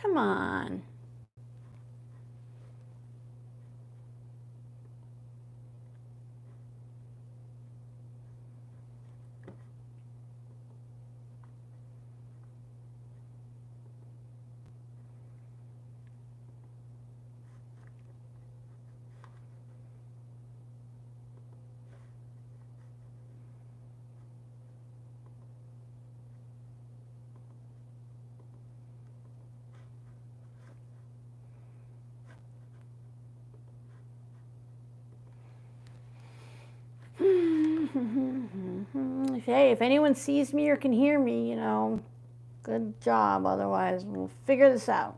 Come on. Hey, if anyone sees me or can hear me, you know, good job. Otherwise, we'll figure this out.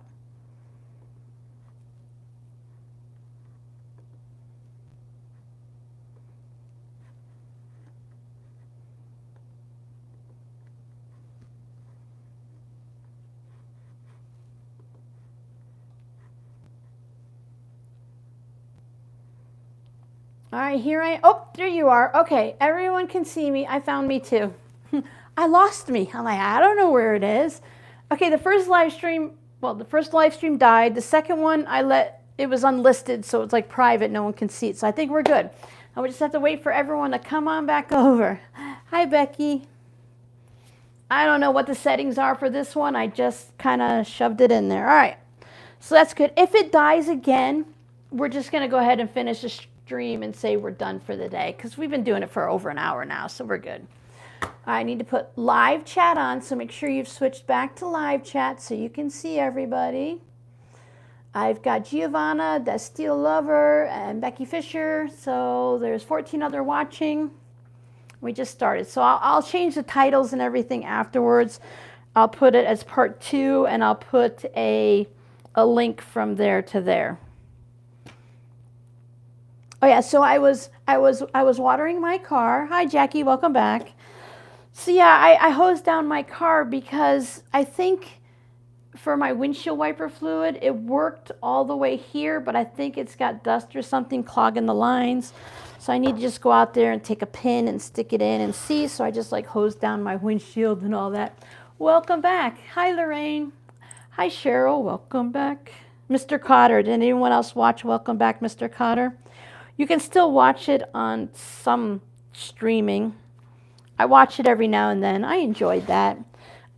All right, here I am. Oh, there you are. Okay, everyone can see me. I found me too. I lost me. I'm like, I don't know where it is. Okay, the first live stream died. The second one, it was unlisted, so it's like private. No one can see it. So I think we're good. I would just have to wait for everyone to come on back over. Hi, Becky. I don't know what the settings are for this one. I just kind of shoved it in there. All right, so that's good. If it dies again, we're just going to go ahead and finish the stream and say we're done for the day because we've been doing it for over an hour now, so we're good. I need to put live chat on, so make sure you've switched back to live chat so you can see everybody. I've got Giovanna, that Steel Lover, and Becky Fisher, so there's 14 other watching. We just started, so I'll change the titles and everything afterwards. I'll put it as part 2, and I'll put a link from there to there. Oh yeah, so I was watering my car. Hi Jackie, welcome back. So yeah, I hosed down my car because I think for my windshield wiper fluid, it worked all the way here, but I think it's got dust or something clogging the lines. So I need to just go out there and take a pin and stick it in and see. So I just like hosed down my windshield and all that. Welcome back. Hi Lorraine. Hi Cheryl, welcome back. Mr. Cotter, did anyone else watch Welcome Back, Mr. Cotter? You can still watch it on some streaming. I watch it every now and then. I enjoyed that.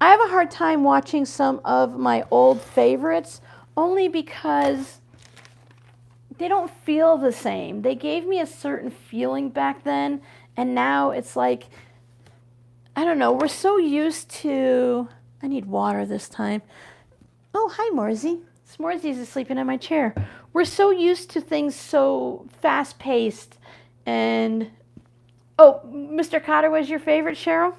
I have a hard time watching some of my old favorites only because they don't feel the same. They gave me a certain feeling back then, and now it's like, I don't know, we're so used to, I need water this time. Oh, hi Morzy. Smorzy's sleeping in my chair. We're so used to things so fast-paced and, oh, Mr. Cotter was your favorite, Cheryl?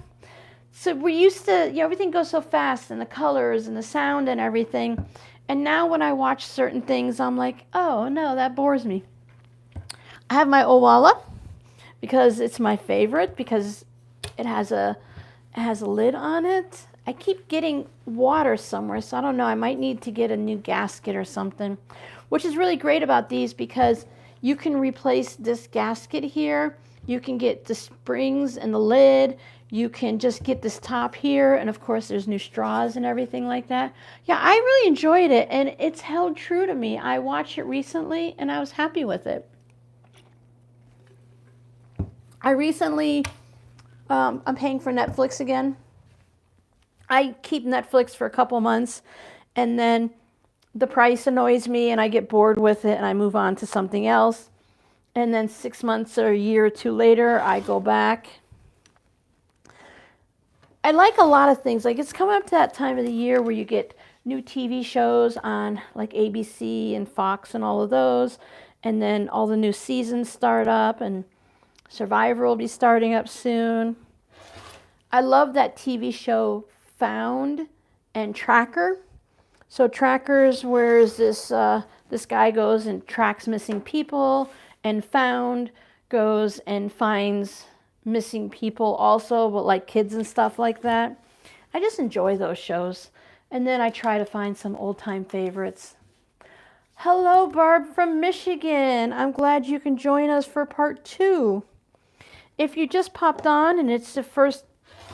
So we're used to, you know, everything goes so fast and the colors and the sound and everything. And now when I watch certain things, I'm like, oh no, that bores me. I have my Owala because it's my favorite because it has a lid on it. I keep getting water somewhere, so I don't know. I might need to get a new gasket or something, which is really great about these because you can replace this gasket here. You can get the springs and the lid. You can just get this top here, and of course there's new straws and everything like that. Yeah, I really enjoyed it, and it's held true to me. I watched it recently, and I was happy with it. I recently, I'm paying for Netflix again. I keep Netflix for a couple months, and then the price annoys me, and I get bored with it, and I move on to something else. And then 6 months or a year or two later, I go back. I like a lot of things. Like, it's coming up to that time of the year where you get new TV shows on like ABC and Fox and all of those. And then all the new seasons start up, and Survivor will be starting up soon. I love that TV show Found and Tracker. So Tracker's where this guy goes and tracks missing people, and Found goes and finds missing people also, but like kids and stuff like that. I just enjoy those shows. And then I try to find some old-time favorites. Hello, Barb from Michigan. I'm glad you can join us for part 2. If you just popped on and it's the first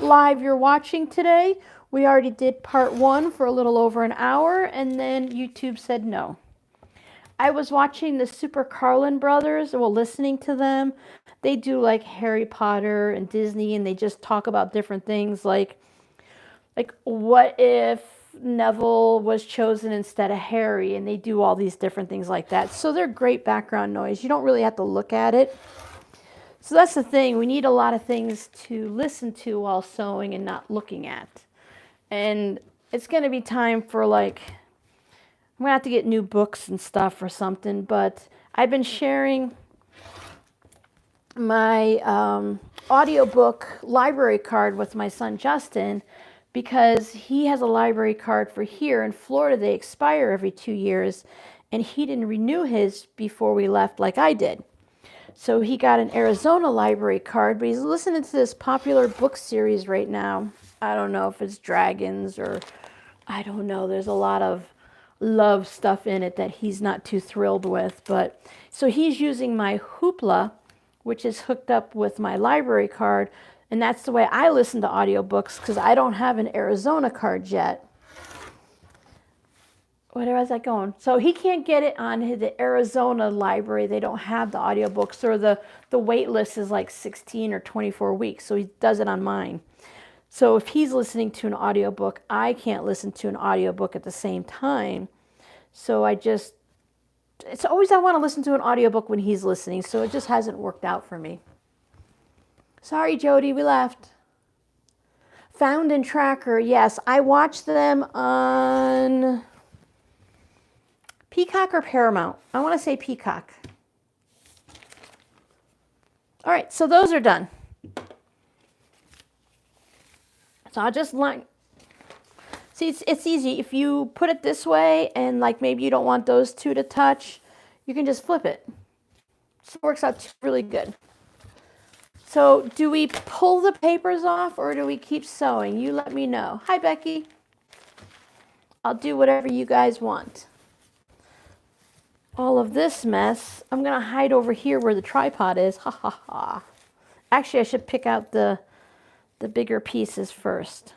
live you're watching today, We already did part 1 for a little over an hour, and then YouTube said no. I was watching the Super Carlin brothers, well, listening to them. They do like Harry Potter and Disney, and they just talk about different things like what if Neville was chosen instead of Harry, and they do all these different things like that. So they're great background noise. You don't really have to look at it. So that's the thing. We need a lot of things to listen to while sewing and not looking at. And it's going to be time for like, I'm going to have to get new books and stuff or something. But I've been sharing my audiobook library card with my son Justin, because he has a library card for here in Florida. They expire every 2 years, and he didn't renew his before we left like I did. So he got an Arizona library card, but he's listening to this popular book series right now. I don't know if it's dragons or I don't know. There's a lot of love stuff in it that he's not too thrilled with. But so he's using my Hoopla, which is hooked up with my library card. And that's the way I listen to audiobooks, because I don't have an Arizona card yet. Where was I going? So he can't get it on the Arizona library. They don't have the audiobooks, or the wait list is like 16 or 24 weeks. So he does it on mine. So if he's listening to an audiobook, I can't listen to an audiobook at the same time. So it's always I want to listen to an audiobook when he's listening. So it just hasn't worked out for me. Sorry, Jody, we left. Found and Tracker, yes. I watched them on Peacock or Paramount. I want to say Peacock. All right, so those are done. So I'll just see, it's easy. If you put it this way and like maybe you don't want those two to touch, you can just flip it. So it works out really good. So do we pull the papers off or do we keep sewing? You let me know. Hi, Becky. I'll do whatever you guys want. All of this mess, I'm going to hide over here where the tripod is. Ha, ha, ha. Actually, I should pick out the bigger pieces first.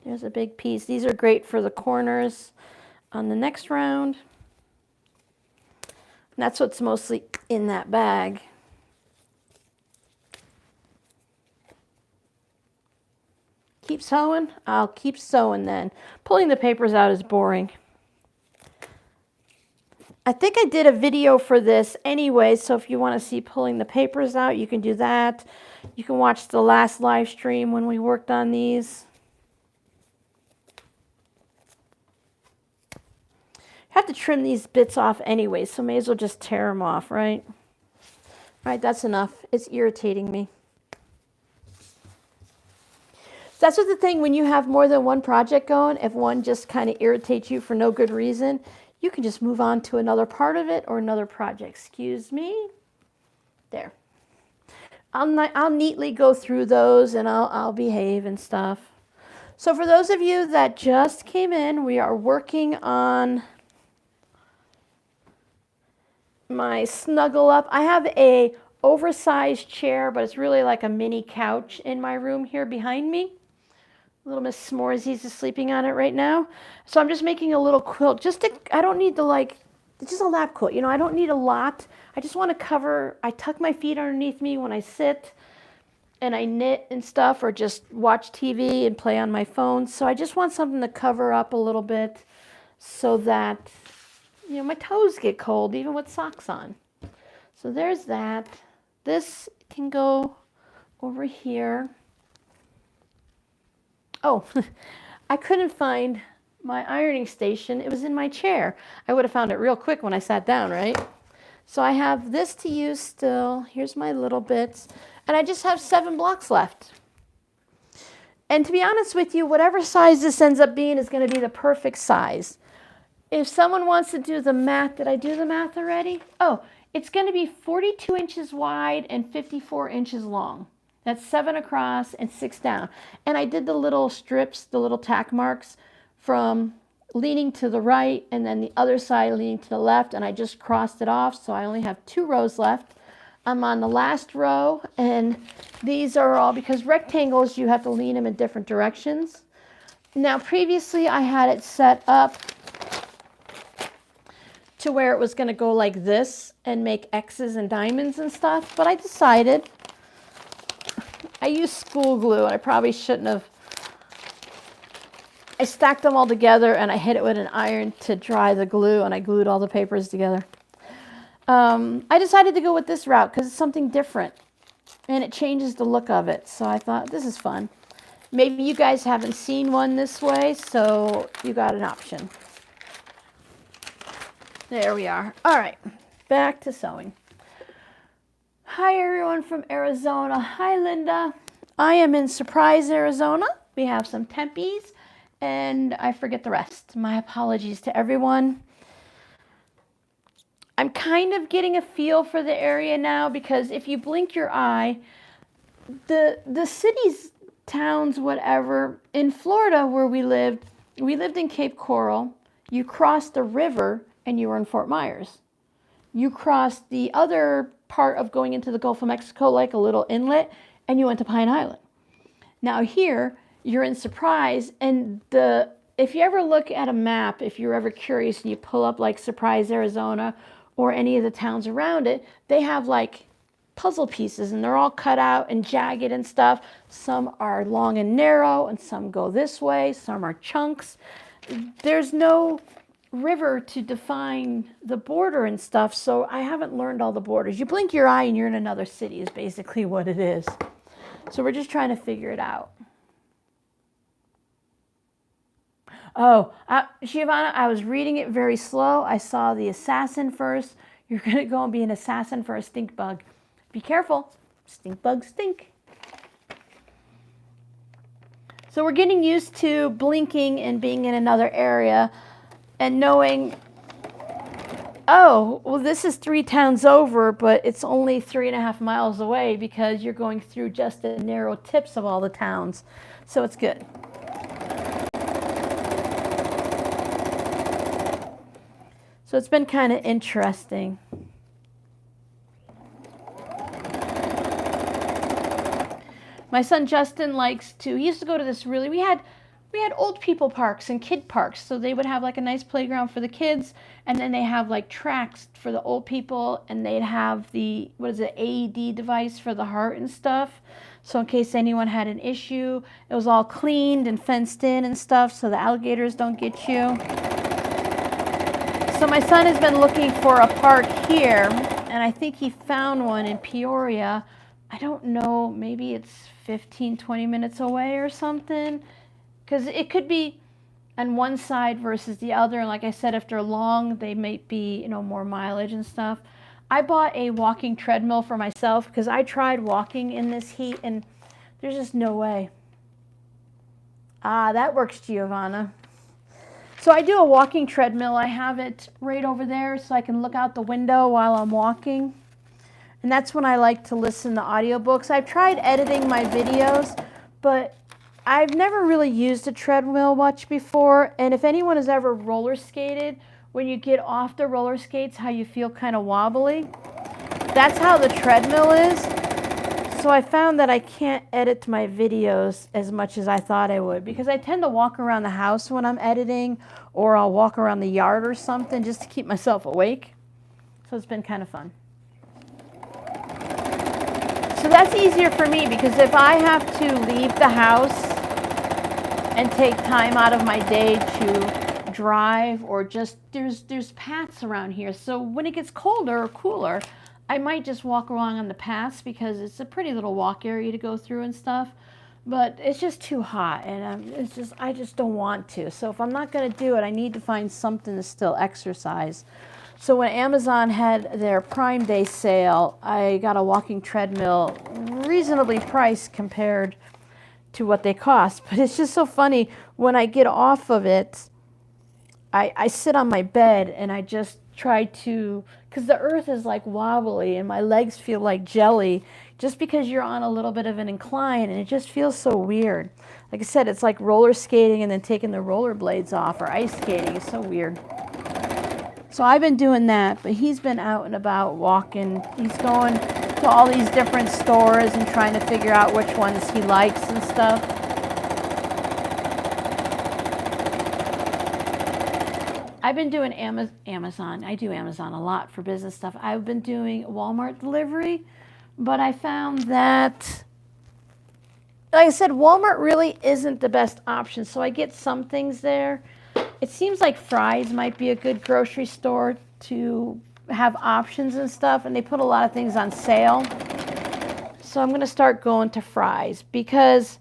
There's a big piece. These are great for the corners on the next round. And that's what's mostly in that bag. Keep sewing? I'll keep sewing then. Pulling the papers out is boring. I think I did a video for this anyway, so if you want to see pulling the papers out, you can do that. You can watch the last live stream when we worked on these. Have to trim these bits off anyway, so may as well just tear them off, right? All right, that's enough. It's irritating me. That's what the thing, when you have more than one project going, if one just kind of irritates you for no good reason, you can just move on to another part of it or another project. Excuse me. There. I'll neatly go through those and I'll behave and stuff. So for those of you that just came in, we are working on my snuggle up. I have a oversized chair, but it's really like a mini couch in my room here behind me. Little Miss S'moresy's is sleeping on it right now. So I'm just making a little quilt. I don't need it's just a lap quilt. You know, I don't need a lot. I just want to cover, I tuck my feet underneath me when I sit and I knit and stuff, or just watch TV and play on my phone. So I just want something to cover up a little bit so that, you know, my toes get cold even with socks on. So there's that. This can go over here. Oh, I couldn't find my ironing station. It was in my chair. I would have found it real quick when I sat down, right? So I have this to use still. Here's my little bits. And I just have 7 blocks left. And to be honest with you, whatever size this ends up being is going to be the perfect size. If someone wants to do the math, did I do the math already? Oh, it's going to be 42 inches wide and 54 inches long. That's 7 across and 6 down. And I did the little strips, the little tack marks from leaning to the right and then the other side leaning to the left, and I just crossed it off, so I only have 2 rows left. I'm on the last row, and these are all, because rectangles, you have to lean them in different directions. Now, previously I had it set up to where it was going to go like this and make X's and diamonds and stuff, but I decided, I used school glue, and I probably shouldn't have. I stacked them all together and I hit it with an iron to dry the glue, and I glued all the papers together. I decided to go with this route because it's something different and it changes the look of it. So I thought, this is fun. Maybe you guys haven't seen one this way, so you got an option. There we are. All right, back to sewing. Hi everyone from Arizona. Hi Linda. I am in Surprise, Arizona. We have some Tempies and I forget the rest. My apologies to everyone. I'm kind of getting a feel for the area now, because if you blink your eye, the cities, towns, whatever, in Florida where we lived in Cape Coral. You crossed the river and you were in Fort Myers. You crossed the other part of going into the Gulf of Mexico, like a little inlet, and you went to Pine Island. Now here, you're in Surprise, and if you ever look at a map, if you're ever curious and you pull up like Surprise, Arizona, or any of the towns around it, they have like puzzle pieces, and they're all cut out and jagged and stuff. Some are long and narrow, and some go this way, some are chunks. There's no river to define the border and stuff, so I haven't learned all the borders. You blink your eye and you're in another city is basically what it is. So we're just trying to figure it out. Oh, Giovanna, I was reading it very slow. I saw the assassin first. You're going to go and be an assassin for a stink bug. Be careful. Stink bugs stink. So we're getting used to blinking and being in another area and knowing, oh, well, this is 3 towns over, but it's only 3.5 miles away, because you're going through just the narrow tips of all the towns. So it's good. So it's been kind of interesting. My son Justin likes to, he used to go to this really, we had old people parks and kid parks. So they would have like a nice playground for the kids, and then they have like tracks for the old people, and they'd have the, what is it, AED device for the heart and stuff. So in case anyone had an issue, it was all cleaned and fenced in and stuff, so the alligators don't get you. So my son has been looking for a park here, and I think he found one in Peoria. I don't know, maybe it's 15, 20 minutes away or something, because it could be on one side versus the other. And like I said, if they're long, they might be, you know, more mileage and stuff. I bought a walking treadmill for myself because I tried walking in this heat and there's just no way. Ah, that works, Giovanna. So I do a walking treadmill. I have it right over there so I can look out the window while I'm walking. And that's when I like to listen to audiobooks. I've tried editing my videos, but I've never really used a treadmill much before. And if anyone has ever roller skated, when you get off the roller skates, how you feel kind of wobbly, that's how the treadmill is. So I found that I can't edit my videos as much as I thought I would, because I tend to walk around the house when I'm editing, or I'll walk around the yard or something just to keep myself awake. So it's been kind of fun. So that's easier for me, because if I have to leave the house and take time out of my day to drive, or just there's paths around here, so when it gets colder or cooler, I might just walk along on the paths, because it's a pretty little walk area to go through and stuff. But it's just too hot, and I just don't want to. So if I'm not going to do it, I need to find something to still exercise. So when Amazon had their Prime Day sale, I got a walking treadmill, reasonably priced compared to what they cost. But it's just so funny, when I get off of it, I sit on my bed and I just try to, because the earth is like wobbly and my legs feel like jelly, just because you're on a little bit of an incline, and it just feels so weird. Like I said, it's like roller skating and then taking the roller blades off, or ice skating. It's so weird. So I've been doing that, but he's been out and about walking. He's going to to all these different stores and trying to figure out which ones he likes and stuff. I've been doing Amazon. I do Amazon a lot for business stuff. I've been doing Walmart delivery, but I found that, like I said, Walmart really isn't the best option. So I get some things there. It seems like Fry's might be a good grocery store to have options and stuff, and they put a lot of things on sale. So I'm going to start going to Fry's, because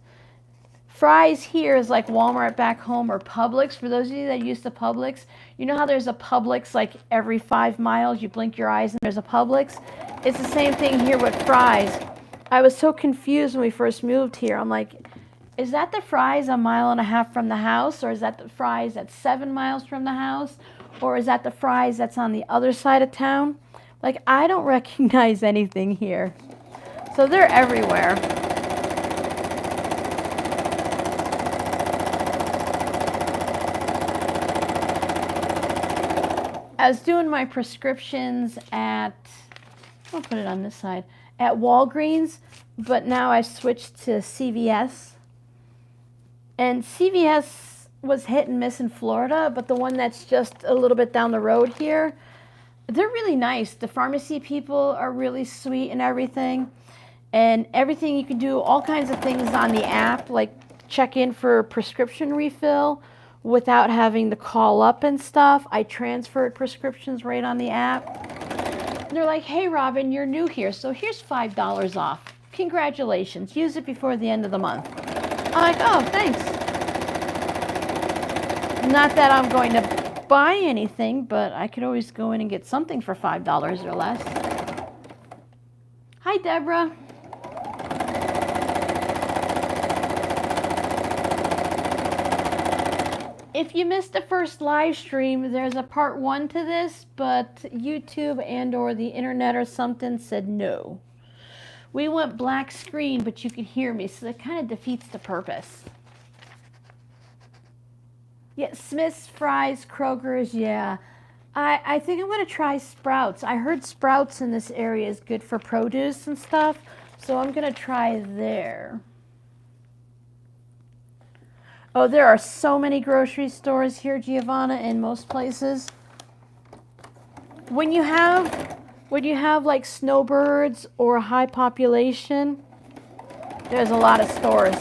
Fry's here is like Walmart back home, or Publix. For those of you that use the Publix, you know how there's a Publix like every 5 miles, you blink your eyes and there's a Publix? It's the same thing here with Fry's. I was so confused when we first moved here. I'm like, is that the Fry's 1.5 miles from the house? Or is that the Fry's that's 7 miles from the house? Or is that the Fry's that's on the other side of town? Like, I don't recognize anything here. So they're everywhere. I was doing my prescriptions at, I'll put it on this side, at Walgreens, but now I switched to CVS. And CVS was hit and miss in Florida, but the one that's just a little bit down the road here, they're really nice. The pharmacy people are really sweet and everything. And everything you can do, all kinds of things on the app, like check in for a prescription refill without having to call up and stuff. I transferred prescriptions right on the app. And they're like, hey, Robin, you're new here, so here's $5 off. Congratulations. Use it before the end of the month. I'm like, oh, thanks. Not that I'm going to buy anything, but I could always go in and get something for $5 or less. Hi, Deborah. If you missed the first live stream, there's a part 1 to this, but YouTube and or the internet or something said no. We went black screen, but you could hear me, so that kind of defeats the purpose. Yeah, Smith's, Fry's, Kroger's, yeah. I think I'm going to try Sprouts. I heard Sprouts in this area is good for produce and stuff, so I'm going to try there. Oh, there are so many grocery stores here, Giovanna, in most places. When you have like snowbirds or a high population, there's a lot of stores.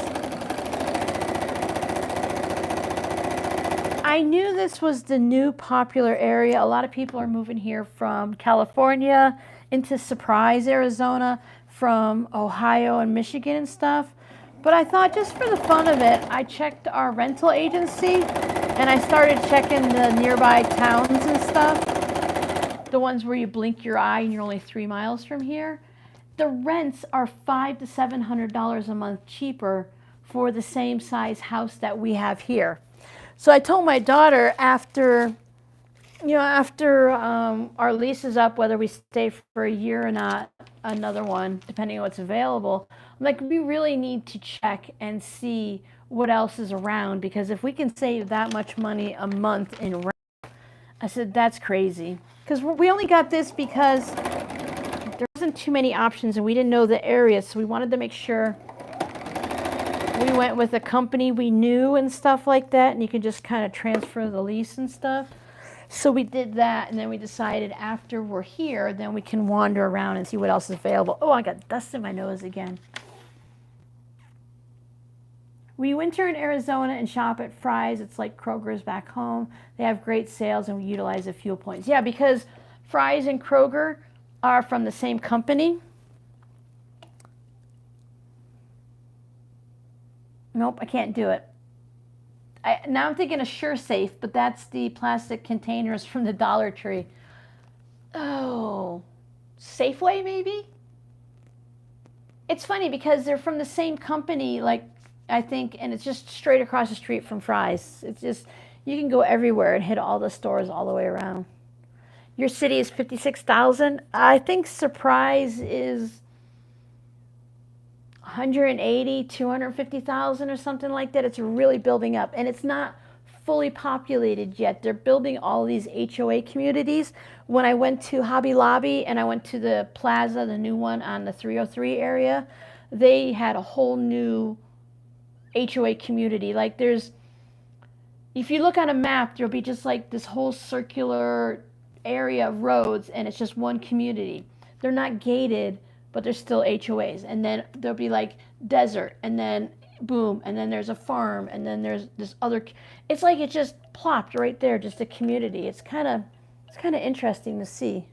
I knew this was the new popular area. A lot of people are moving here from California into Surprise, Arizona, from Ohio and Michigan and stuff. But I thought, just for the fun of it, I checked our rental agency and I started checking the nearby towns and stuff. The ones where you blink your eye and you're only 3 miles from here. The rents are $500 to $700 a month cheaper for the same size house that we have here. So I told my daughter, after our lease is up, whether we stay for a year or not, another one, depending on what's available, I'm like, we really need to check and see what else is around, because if we can save that much money a month in rent, I said, that's crazy. Because we only got this because there wasn't too many options and we didn't know the area, so we wanted to make sure we went with a company we knew and stuff like that, and you can just kind of transfer the lease and stuff. So we did that, and then we decided after we're here, then we can wander around and see what else is available. Oh, I got dust in my nose again. We winter in Arizona and shop at Fry's. It's like Kroger's back home. They have great sales, and we utilize the fuel points. Yeah, because Fry's and Kroger are from the same company. Nope, I can't do it. Now I'm thinking of SureSafe, but that's the plastic containers from the Dollar Tree. Oh, Safeway maybe? It's funny because they're from the same company, like, I think, and it's just straight across the street from Fry's. It's just, you can go everywhere and hit all the stores all the way around. Your city is 56,000. I think Surprise is 180, 250,000 or something like that. It's really building up, and it's not fully populated yet. They're building all these HOA communities. When I went to Hobby Lobby and I went to the plaza, the new one on the 303 area, they had a whole new HOA community. Like if you look on a map, there'll be just like this whole circular area of roads, and it's just one community. They're not gated, but they're still HOAs. And then there'll be like desert, and then boom, and then there's a farm, and then there's this other. It's like it just plopped right there, just a community. It's kind of interesting to see.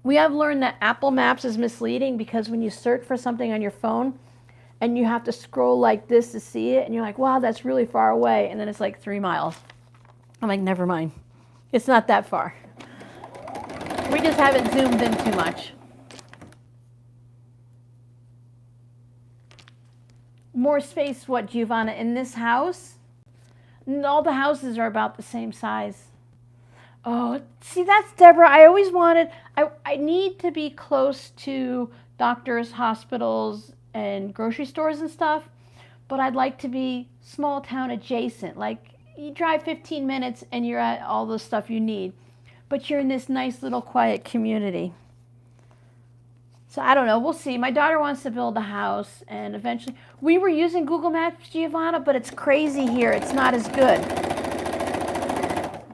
We have learned that Apple Maps is misleading, because when you search for something on your phone and you have to scroll like this to see it, and you're like, wow, that's really far away, and then it's like 3 miles. I'm like, never mind. It's not that far. We just haven't zoomed in too much. More space, what, Giovanna, in this house? All the houses are about the same size. Oh, see, that's Deborah. I always wanted, I need to be close to doctors, hospitals, and grocery stores and stuff, but I'd like to be small town adjacent. Like, you drive 15 minutes and you're at all the stuff you need, but you're in this nice little quiet community. So I don't know, we'll see. My daughter wants to build a house, and eventually, we were using Google Maps, Giovanna, but it's crazy here. It's not as good.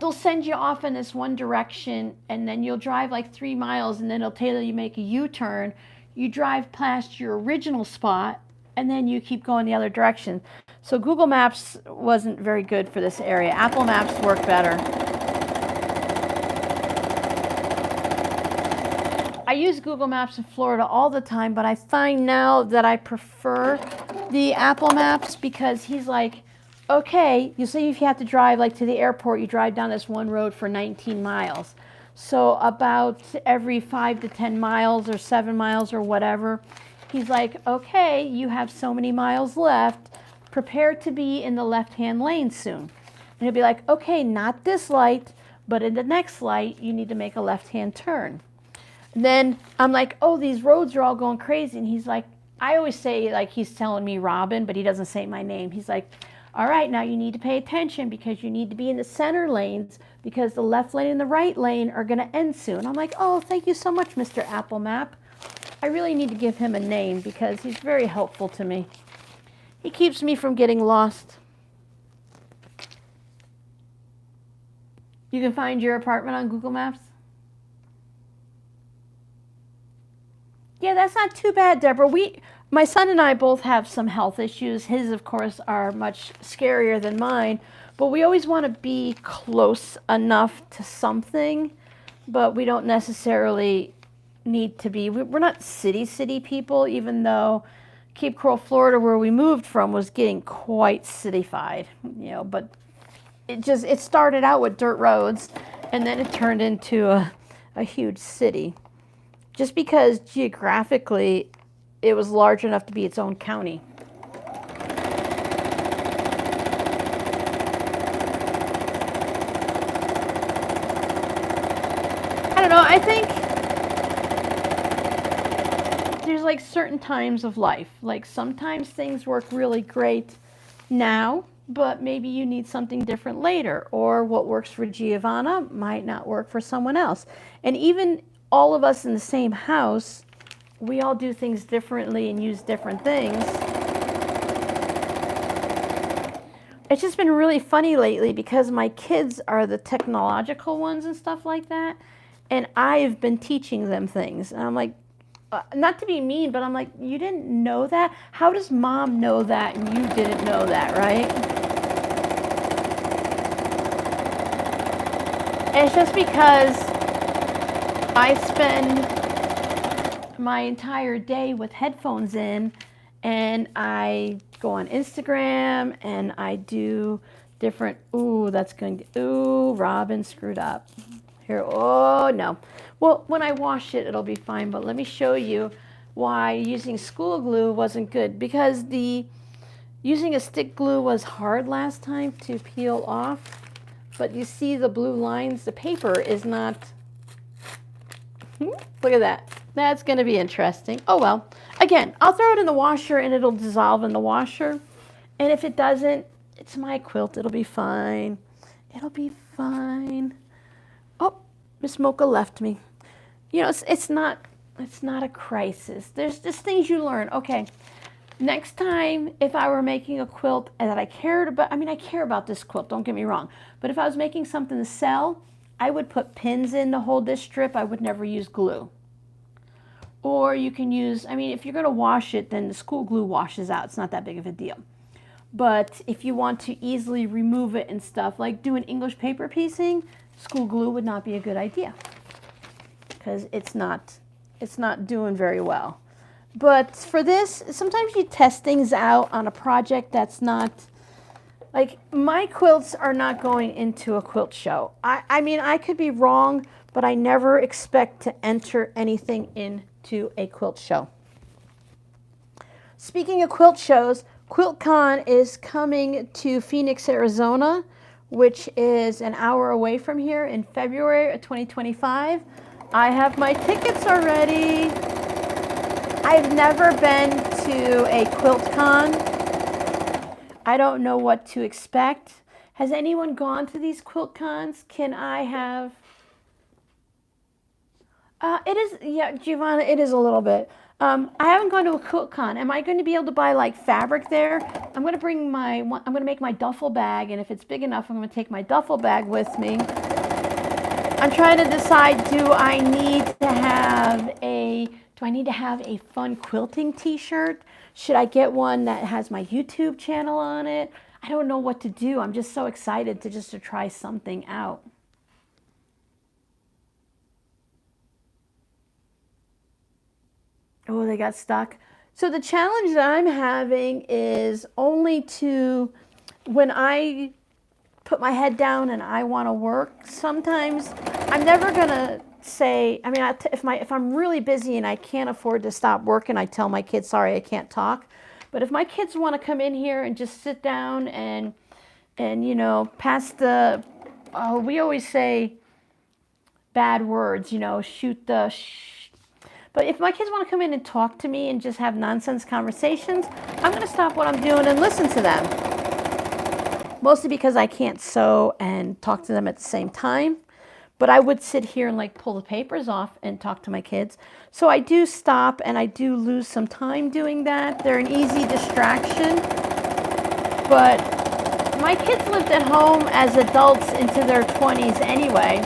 They'll send you off in this one direction, and then you'll drive like 3 miles, and then it'll tell you make a U-turn. You drive past your original spot, and then you keep going the other direction. So Google Maps wasn't very good for this area. Apple Maps work better. I use Google Maps in Florida all the time, but I find now that I prefer the Apple Maps, because he's like, okay, you see, if you have to drive like to the airport, you drive down this one road for 19 miles. So about every 5 to 10 miles or 7 miles or whatever, he's like, okay, you have so many miles left. Prepare to be in the left-hand lane soon. And he'll be like, okay, not this light, but in the next light, you need to make a left-hand turn. And then I'm like, oh, these roads are all going crazy. And he's like, I always say, like, he's telling me Robin, but he doesn't say my name. He's like, all right, now you need to pay attention, because you need to be in the center lanes, because the left lane and the right lane are going to end soon. I'm like, oh, thank you so much, Mr. Apple Map. I really need to give him a name, because he's very helpful to me. He keeps me from getting lost. You can find your apartment on Google Maps? Yeah, that's not too bad, Deborah. My son and I both have some health issues. His, of course, are much scarier than mine, but we always want to be close enough to something, but we don't necessarily need to be. We're not city people, even though Cape Coral, Florida, where we moved from, was getting quite cityfied, you know, but it started out with dirt roads, and then it turned into a huge city. Just because geographically it was large enough to be its own county. I don't know, I think there's like certain times of life. Like sometimes things work really great now, but maybe you need something different later. Or what works for Giovanna might not work for someone else. And even all of us in the same house, we all do things differently and use different things. It's just been really funny lately, because my kids are the technological ones and stuff like that, and I've been teaching them things. And I'm like, not to be mean, but I'm like, you didn't know that? How does mom know that and you didn't know that, right? And it's just because I spend my entire day with headphones in, and I go on Instagram and I do different, Robin screwed up. Here, oh no. Well, when I wash it, it'll be fine, but let me show you why using school glue wasn't good, because using a stick glue was hard last time to peel off, but you see the blue lines, the paper is not. Look at that. That's going to be interesting. Oh well. Again, I'll throw it in the washer and it'll dissolve in the washer. And if it doesn't, it's my quilt. It'll be fine. It'll be fine. Oh, Miss Mocha left me. You know, it's not a crisis. There's just things you learn. Okay, next time, if I were making a quilt that I cared about, I mean, I care about this quilt, don't get me wrong. But if I was making something to sell, I would put pins in to hold this strip. I would never use glue. Or you can use, I mean, if you're going to wash it, then the school glue washes out. It's not that big of a deal. But if you want to easily remove it and stuff, like doing English paper piecing, school glue would not be a good idea because it's not doing very well. But for this, sometimes you test things out on a project that's not, like my quilts are not going into a quilt show. I mean, I could be wrong, but I never expect to enter anything into a quilt show. Speaking of quilt shows, Quiltcon is coming to Phoenix, Arizona, which is an hour away from here in February of 2025. I have my tickets already. I've never been to a Quiltcon. I don't know what to expect. Has anyone gone to these Quiltcons? Can I have... it is, yeah, Giovanna, it is a little bit. I haven't gone to a Quiltcon. Am I going to be able to buy like fabric there? I'm going to make my duffel bag, and if it's big enough, I'm going to take my duffel bag with me. I'm trying to decide, do I need to have a fun quilting t-shirt? Should I get one that has my YouTube channel on it? I don't know what to do. I'm just so excited to try something out. Oh, they got stuck. So the challenge that I'm having is only to, when I put my head down and I want to work, sometimes I'm never going to say, I mean, if I'm really busy and I can't afford to stop working, I tell my kids, sorry, I can't talk. But if my kids want to come in here and just sit down and you know, pass the, we always say bad words, you know, shoot the but if my kids want to come in and talk to me and just have nonsense conversations, I'm going to stop what I'm doing and listen to them. Mostly because I can't sew and talk to them at the same time. But I would sit here and like pull the papers off and talk to my kids. So I do stop and I do lose some time doing that. They're an easy distraction. But my kids lived at home as adults into their 20s anyway.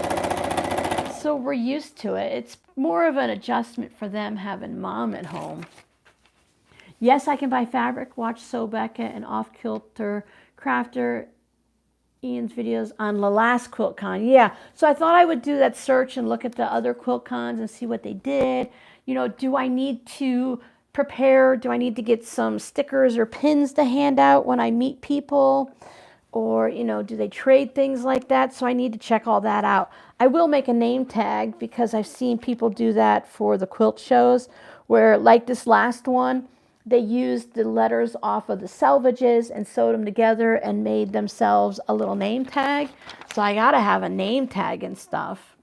So we're used to it. It's more of an adjustment for them having mom at home. Yes, I can buy fabric. Watch Sew Becca and Off Kilter Crafter Ian's videos on the last Quiltcon. Yeah, so I thought I would do that search and look at the other Quiltcons and see what they did. You know, do I need to prepare? Do I need to get some stickers or pins to hand out when I meet people? Or, you know, do they trade things like that? So I need to check all that out. I will make a name tag because I've seen people do that for the quilt shows where, like this last one, they used the letters off of the selvages and sewed them together and made themselves a little name tag. So I got to have a name tag and stuff.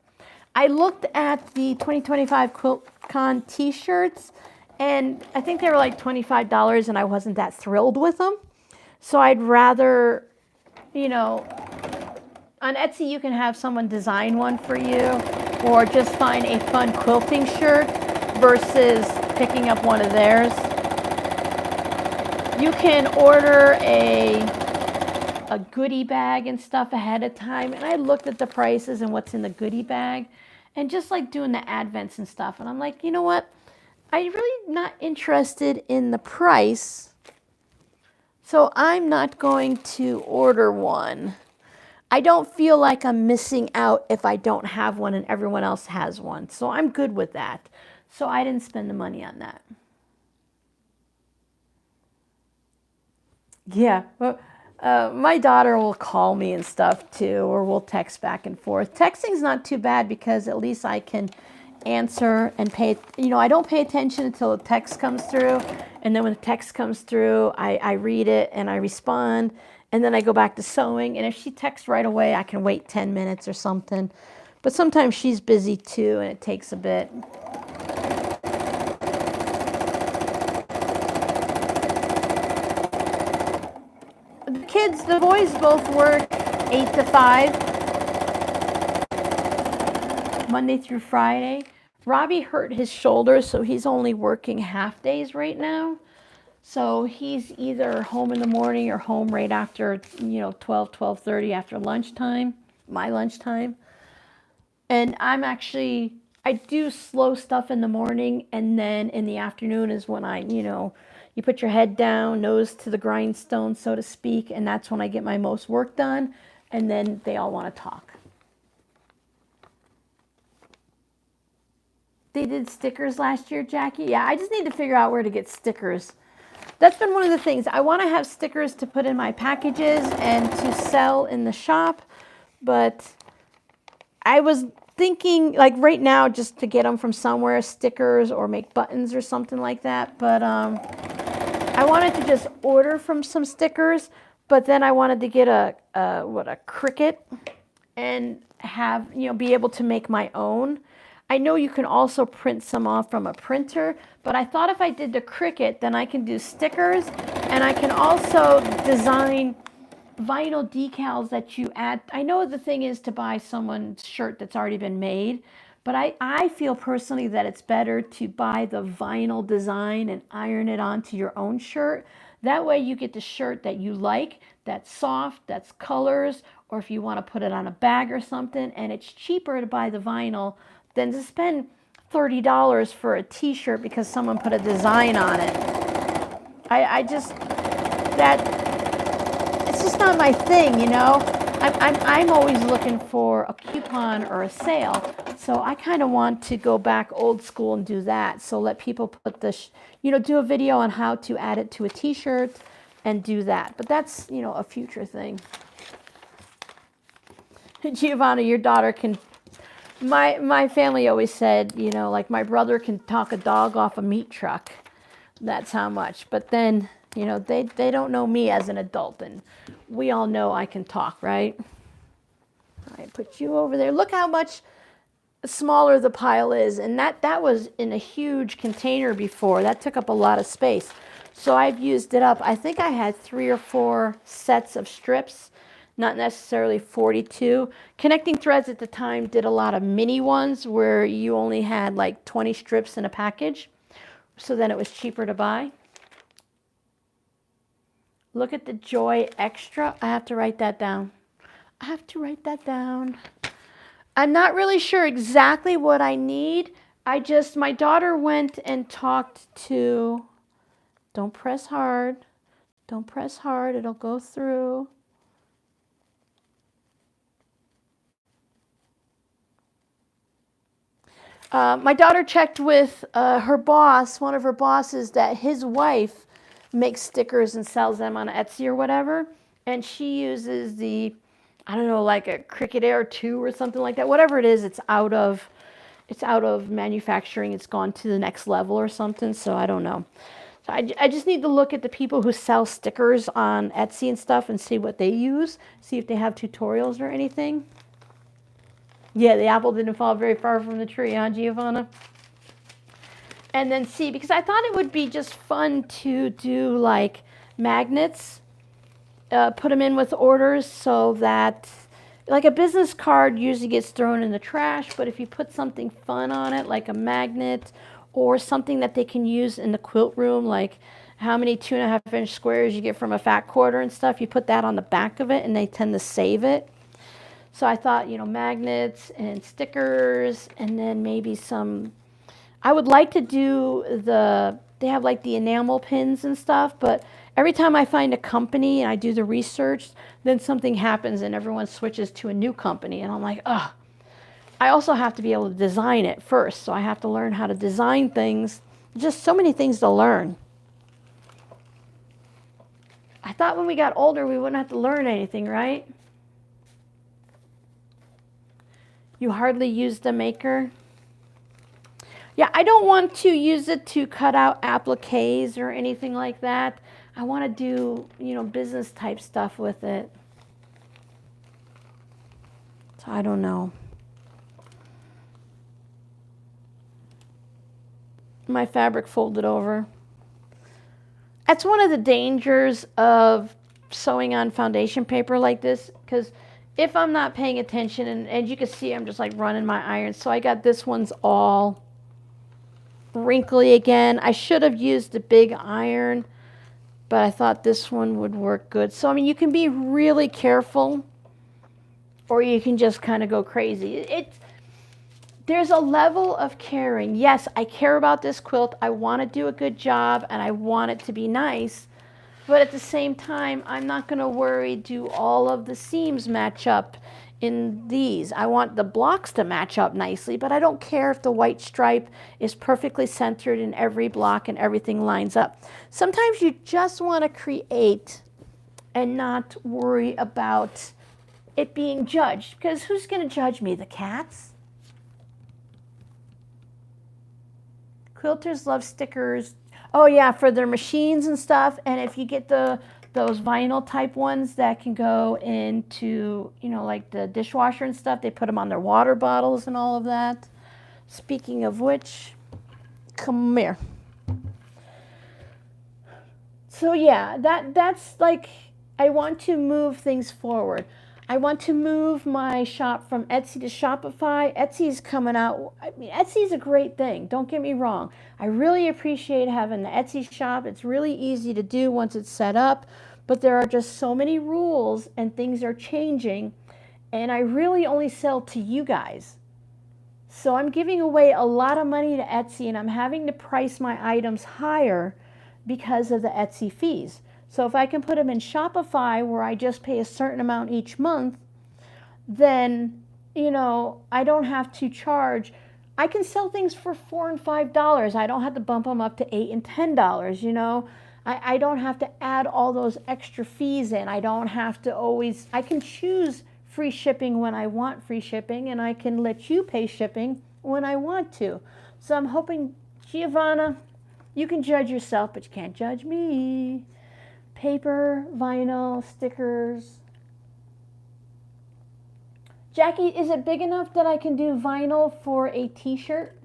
I looked at the 2025 Quiltcon t-shirts and I think they were like $25 and I wasn't that thrilled with them. So I'd rather... You know, on Etsy you can have someone design one for you or just find a fun quilting shirt versus picking up one of theirs. You can order a goodie bag and stuff ahead of time, and I looked at the prices and what's in the goodie bag and just like doing the advents and stuff, and I'm like, you know what, I'm really not interested in the price. So I'm not going to order one. I don't feel like I'm missing out if I don't have one and everyone else has one. So I'm good with that. So I didn't spend the money on that. Yeah, well, my daughter will call me and stuff too, or we'll text back and forth. Texting's not too bad because at least I can answer and pay, you know, I don't pay attention until the text comes through, and then when the text comes through, I read it and I respond, and then I go back to sewing, and if she texts right away, I can wait 10 minutes or something, but sometimes she's busy too, and it takes a bit. kids, the boys both work 8 to 5, Monday through Friday. Robbie hurt his shoulder, so he's only working half days right now. So he's either home in the morning or home right after, 12:30 after lunchtime, my lunchtime. And I do slow stuff in the morning, and then in the afternoon is when you put your head down, nose to the grindstone, so to speak, and that's when I get my most work done, and then they all want to talk. They did stickers last year, Jackie? Yeah, I just need to figure out where to get stickers. That's been one of the things. I want to have stickers to put in my packages and to sell in the shop, but I was thinking, like right now, just to get them from somewhere, stickers or make buttons or something like that. But I wanted to just order from some stickers, but then I wanted to get a Cricut and have, be able to make my own. I know you can also print some off from a printer, but I thought if I did the Cricut, then I can do stickers, and I can also design vinyl decals that you add. I know the thing is to buy someone's shirt that's already been made, but I feel personally that it's better to buy the vinyl design and iron it onto your own shirt. That way you get the shirt that you like, that's soft, that's colors, or if you want to put it on a bag or something, and it's cheaper to buy the vinyl than to spend $30 for a t-shirt because someone put a design on it. It's just not my thing, I'm always looking for a coupon or a sale, so I kind of want to go back old school and do that. So let people put do a video on how to add it to a t-shirt and do that. But that's, a future thing. Giovanna, your daughter can. My family always said, like my brother can talk a dog off a meat truck. That's how much. But then, they don't know me as an adult, and we all know I can talk, right? I put you over there. Look how much smaller the pile is, and that was in a huge container before. That took up a lot of space. So I've used it up. I think I had 3 or 4 sets of strips. Not necessarily 42. Connecting Threads at the time did a lot of mini ones where you only had like 20 strips in a package. So then it was cheaper to buy. Look at the Joy Extra. I have to write that down. I'm not really sure exactly what I need. My daughter went and talked to, don't press hard, it'll go through. My daughter checked with her boss, one of her bosses, that his wife makes stickers and sells them on Etsy or whatever. And she uses like a Cricut Air 2 or something like that. Whatever it is, it's out of manufacturing. It's gone to the next level or something. So I don't know. So I just need to look at the people who sell stickers on Etsy and stuff and see what they use. See if they have tutorials or anything. Yeah, the apple didn't fall very far from the tree, huh, Giovanna? And then see, because I thought it would be just fun to do like magnets, put them in with orders so that, like a business card usually gets thrown in the trash, but if you put something fun on it, like a magnet or something that they can use in the quilt room, like how many 2.5-inch squares you get from a fat quarter and stuff, you put that on the back of it and they tend to save it. So I thought, magnets and stickers, and then maybe I would like to do they have like the enamel pins and stuff, but every time I find a company and I do the research, then something happens and everyone switches to a new company. And I'm like, ugh. I also have to be able to design it first. So I have to learn how to design things. Just so many things to learn. I thought when we got older, we wouldn't have to learn anything, right? You hardly use the maker. Yeah, I don't want to use it to cut out appliques or anything like that. I want to do, business type stuff with it. So I don't know. My fabric folded over. That's one of the dangers of sewing on foundation paper like this, because if I'm not paying attention, and you can see I'm just like running my iron. So I got this one's all wrinkly again. I should have used the big iron, but I thought this one would work good. So I mean, you can be really careful, or you can just kind of go crazy. There's a level of caring. Yes, I care about this quilt. I want to do a good job and I want it to be nice. But at the same time, I'm not going to worry, do all of the seams match up in these? I want the blocks to match up nicely, but I don't care if the white stripe is perfectly centered in every block and everything lines up. Sometimes you just want to create and not worry about it being judged, because who's going to judge me? The cats? Quilters love stickers. Oh yeah, for their machines and stuff. And if you get those vinyl type ones that can go into, you know, like the dishwasher and stuff, they put them on their water bottles and all of that. Speaking of which, come here. So yeah, that's like, I want to move things forward. I want to move my shop from Etsy to Shopify. Etsy's coming out. I mean, Etsy's a great thing. Don't get me wrong. I really appreciate having the Etsy shop. It's really easy to do once it's set up, but there are just so many rules and things are changing, and I really only sell to you guys. So I'm giving away a lot of money to Etsy, and I'm having to price my items higher because of the Etsy fees. So if I can put them in Shopify where I just pay a certain amount each month, then, you know, I don't have to charge. I can sell things for $4 and $5. I don't have to bump them up to $8 and $10, you know. I don't have to add all those extra fees in. I don't have to always, I can choose free shipping when I want free shipping, and I can let you pay shipping when I want to. So I'm hoping, Giovanna, you can judge yourself, but you can't judge me. Paper, vinyl, stickers. Jackie, is it big enough that I can do vinyl for a t-shirt?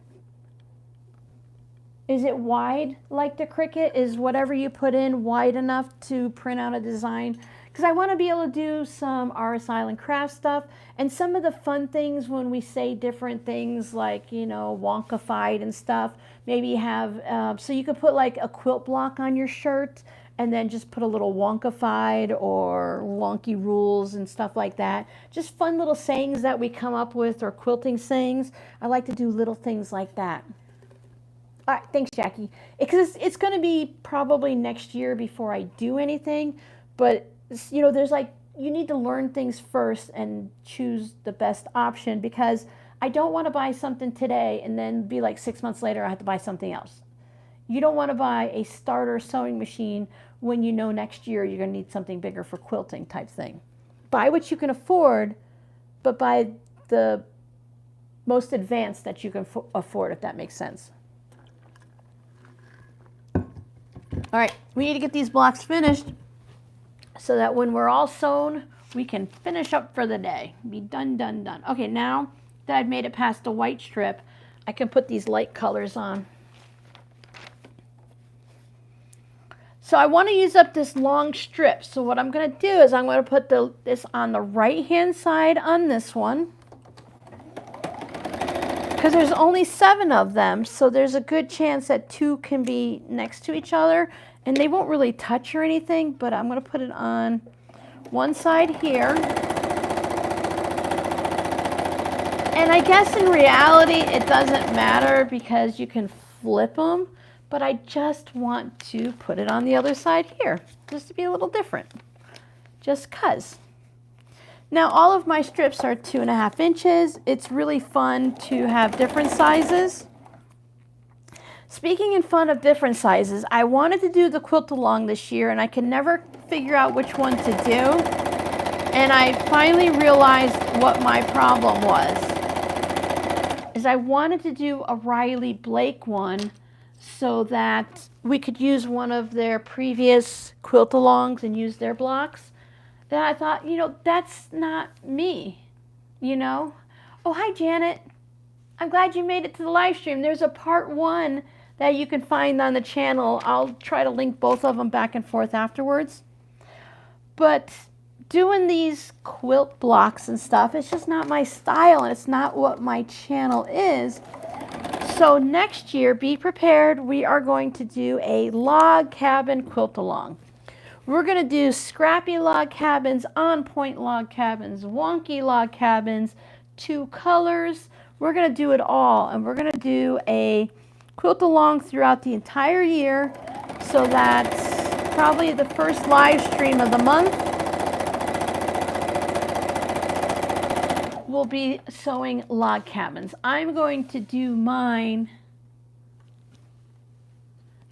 Is it wide like the Cricut? Is whatever you put in wide enough to print out a design? Because I want to be able to do some RsIslandCrafts stuff, and some of the fun things when we say different things like, you know, wonkified and stuff. Maybe have, so you could put like a quilt block on your shirt, and then just put a little wonkified or wonky rules and stuff like that. Just fun little sayings that we come up with, or quilting sayings. I like to do little things like that. All right, thanks, Jackie. Because it's going to be probably next year before I do anything. But, you know, there's like, you need to learn things first and choose the best option, because I don't want to buy something today and then be like 6 months later I have to buy something else. You don't want to buy a starter sewing machine when you know next year you're going to need something bigger for quilting type thing. Buy what you can afford, but buy the most advanced that you can afford, if that makes sense. All right, we need to get these blocks finished so that when we're all sewn, we can finish up for the day. Be done, done, done. Okay, now that I've made it past the white strip, I can put these light colors on. So I want to use up this long strip. So what I'm going to do is I'm going to put this on the right-hand side on this one, because there's only 7 of them. So there's a good chance that 2 can be next to each other, and they won't really touch or anything, but I'm going to put it on one side here. And I guess in reality, it doesn't matter because you can flip them. But I just want to put it on the other side here, just to be a little different, just 'cause. Now all of my strips are 2.5 inches. It's really fun to have different sizes. Speaking in fun of different sizes, I wanted to do the quilt along this year, and I could never figure out which one to do. And I finally realized what my problem was, is I wanted to do a Riley Blake one, so that we could use one of their previous quilt-alongs and use their blocks. Then I thought, you know, that's not me, you know. Oh, hi, Janet. I'm glad you made it to the live stream. There's a part 1 that you can find on the channel. I'll try to link both of them back and forth afterwards. But doing these quilt blocks and stuff, it's just not my style, and it's not what my channel is. So next year, be prepared. We are going to do a log cabin quilt along. We're going to do scrappy log cabins, on-point log cabins, wonky log cabins, 2 colors. We're going to do it all, and we're going to do a quilt along throughout the entire year. So that's probably the first live stream of the month. We'll be sewing log cabins. I'm going to do mine.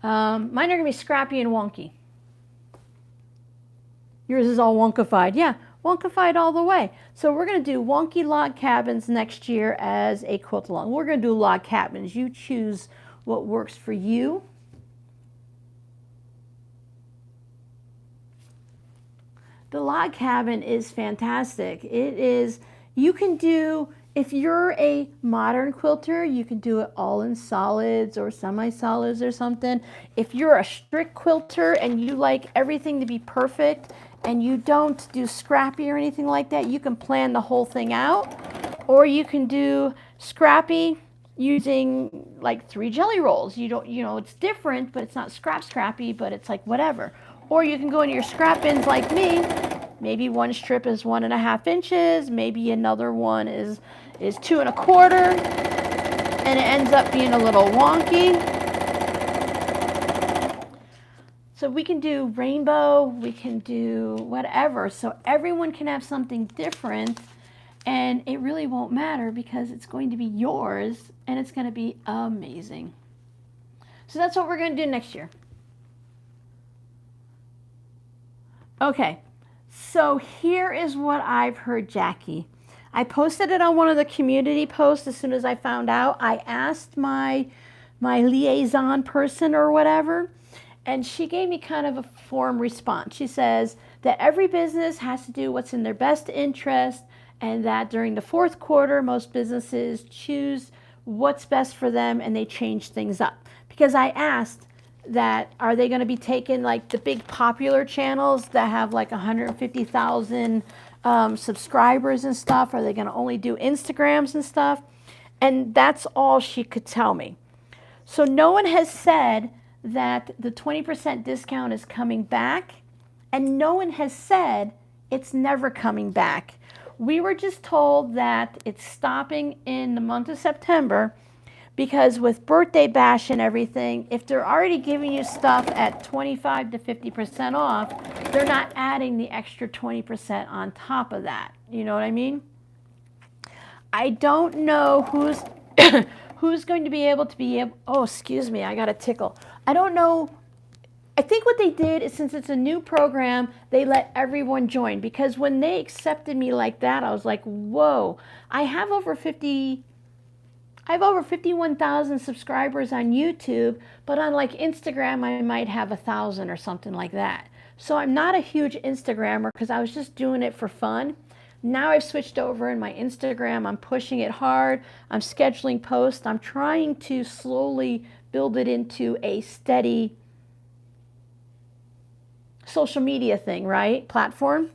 Mine are going to be scrappy and wonky. Yours is all wonkified. Yeah, wonkified all the way. So we're going to do wonky log cabins next year as a quilt along. We're going to do log cabins. You choose what works for you. The log cabin is fantastic. It is, you can do, if you're a modern quilter, you can do it all in solids or semi-solids or something. If you're a strict quilter and you like everything to be perfect and you don't do scrappy or anything like that, you can plan the whole thing out. Or you can do scrappy using like 3 jelly rolls. You don't, you know, it's different, but it's not scrappy, but it's like whatever. Or you can go into your scrap bins like me. Maybe one strip is 1.5 inches, maybe another one is 2 1/4, and it ends up being a little wonky. So we can do rainbow, we can do whatever, so everyone can have something different, and it really won't matter because it's going to be yours and it's going to be amazing. So that's what we're going to do next year. Okay, so here is what I've heard, Jackie. I posted it on one of the community posts as soon as I found out. I asked my liaison person or whatever, and she gave me kind of a form response. She says that every business has to do what's in their best interest, and that during the 4th quarter, most businesses choose what's best for them and they change things up. Because I asked that, are they going to be taking like the big popular channels that have like 150,000 subscribers and stuff? Are they going to only do Instagrams and stuff? And that's all she could tell me. So no one has said that the 20% discount is coming back, and no one has said it's never coming back. We were just told that it's stopping in the month of September because with Birthday Bash and everything, if they're already giving you stuff at 25 to 50% off, they're not adding the extra 20% on top of that. You know what I mean? I don't know who's who's going to be able, oh, excuse me, I got a tickle. I don't know. I think what they did is, since it's a new program, they let everyone join, because when they accepted me like that, I was like, whoa, I have over 51,000 subscribers on YouTube, but on like Instagram, I might have 1,000 or something like that. So I'm not a huge Instagrammer because I was just doing it for fun. Now I've switched over in my Instagram. I'm pushing it hard. I'm scheduling posts. I'm trying to slowly build it into a steady social media thing, right? Platform.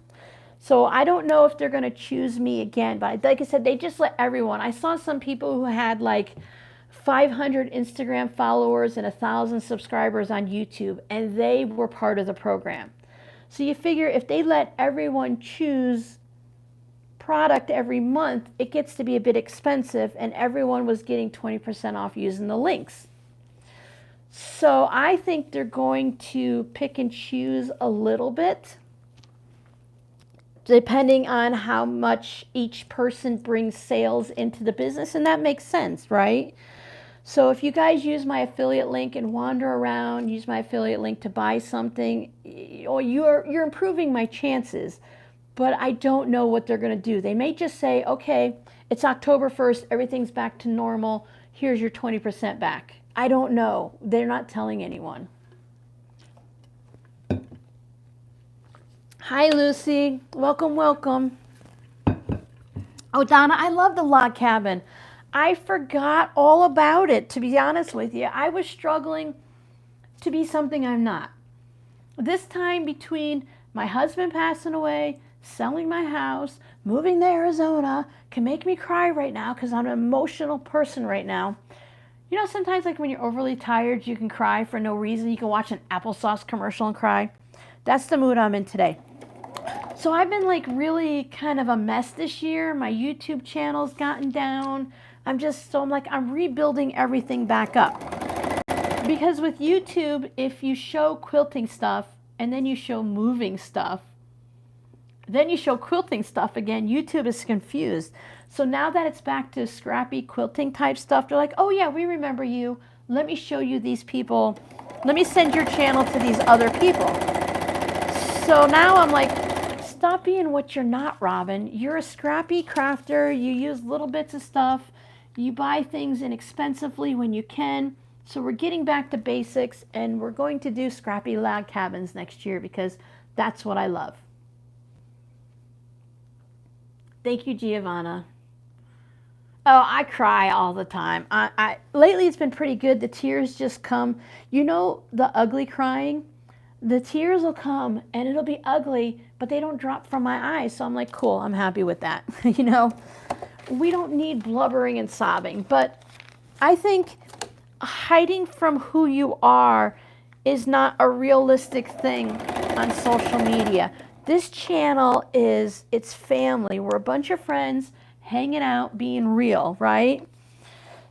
So I don't know if they're going to choose me again, but like I said, they just let everyone. I saw some people who had like 500 Instagram followers and 1,000 subscribers on YouTube, and they were part of the program. So you figure if they let everyone choose product every month, it gets to be a bit expensive, and everyone was getting 20% off using the links. So I think they're going to pick and choose a little bit, depending on how much each person brings sales into the business, and that makes sense, right? So if you guys use my affiliate link and wander around, use my affiliate link to buy something, you're improving my chances. But I don't know what they're going to do. They may just say, okay, it's October 1st, everything's back to normal, here's your 20% back. I don't know. They're not telling anyone. Hi, Lucy. Welcome, welcome. Oh, Donna, I love the log cabin. I forgot all about it, to be honest with you. I was struggling to be something I'm not. This time between My husband passing away, selling my house, moving to Arizona can make me cry right now because I'm an emotional person right now. You know, sometimes like when you're overly tired, you can cry for no reason. You can watch an applesauce commercial and cry. That's the mood I'm in today. So I've been like really kind of a mess this year. My YouTube channel's gotten down. I'm like, I'm rebuilding everything back up. Because with YouTube, if you show quilting stuff and then you show moving stuff, then you show quilting stuff again, YouTube is confused. So now that it's back to scrappy quilting type stuff, they're like, oh yeah, we remember you. Let me show you these people. Let me send your channel to these other people. So now I'm like, stop being what you're not, Robin. You're a scrappy crafter. You use little bits of stuff. You buy things inexpensively when you can. So we're getting back to basics, and we're going to do scrappy log cabins next year because that's what I love. Thank you, Giovanna. Oh, I cry all the time. Lately it's been pretty good. The tears just come. You know the ugly crying? The tears will come and it'll be ugly, but they don't drop from my eyes. So I'm like, cool, I'm happy with that. You know, we don't need blubbering and sobbing, but I think hiding from who you are is not a realistic thing on social media. This channel it's family. We're a bunch of friends hanging out, being real, right?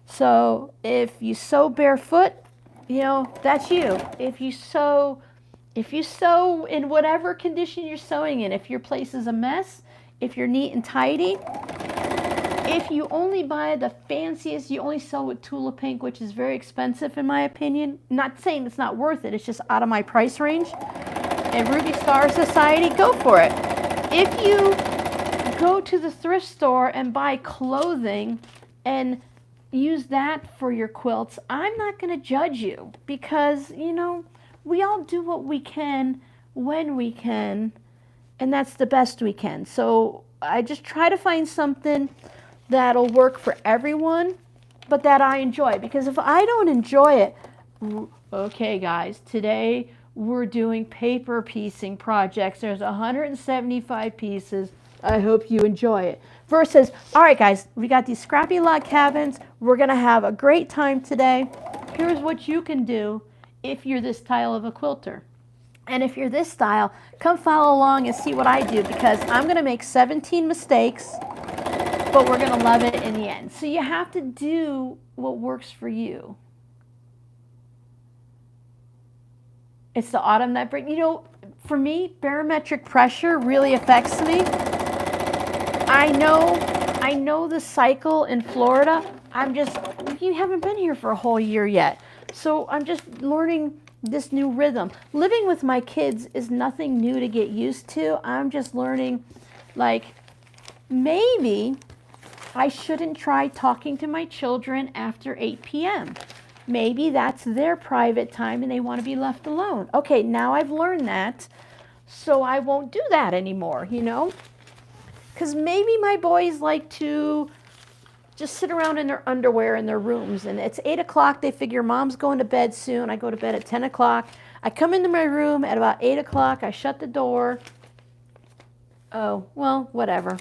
So if you sew barefoot, you know, that's you. If you sew in whatever condition you're sewing in, if your place is a mess, if you're neat and tidy, if you only buy the fanciest, you only sew with Tula Pink, which is very expensive in my opinion. Not saying it's not worth it, it's just out of my price range. And Ruby Star Society, go for it. If you go to the thrift store and buy clothing and use that for your quilts, I'm not going to judge you because, you know, we all do what we can when we can, and that's the best we can. So I just try to find something that'll work for everyone, but that I enjoy. Because if I don't enjoy it, okay guys, today we're doing paper piecing projects. There's 175 pieces. I hope you enjoy it. Versus, all right guys, we got these scrappy log cabins. We're gonna have a great time today. Here's what you can do if you're this style of a quilter. And if you're this style, come follow along and see what I do, because I'm gonna make 17 mistakes, but we're gonna love it in the end. So you have to do what works for you. It's the autumn that brings, you know, for me, barometric pressure really affects me. I know the cycle in Florida. You haven't been here for a whole year yet. So I'm just learning this new rhythm. Living with my kids is nothing new to get used to. I'm just learning, like, maybe I shouldn't try talking to my children after 8 p.m. Maybe that's their private time and they want to be left alone. Okay, now I've learned that, so I won't do that anymore, you know? Because maybe my boys like to just sit around in their underwear in their rooms, and it's 8 o'clock, they figure mom's going to bed soon. I go to bed at 10 o'clock. I come into my room at about 8 o'clock, I shut the door. Oh, well, whatever.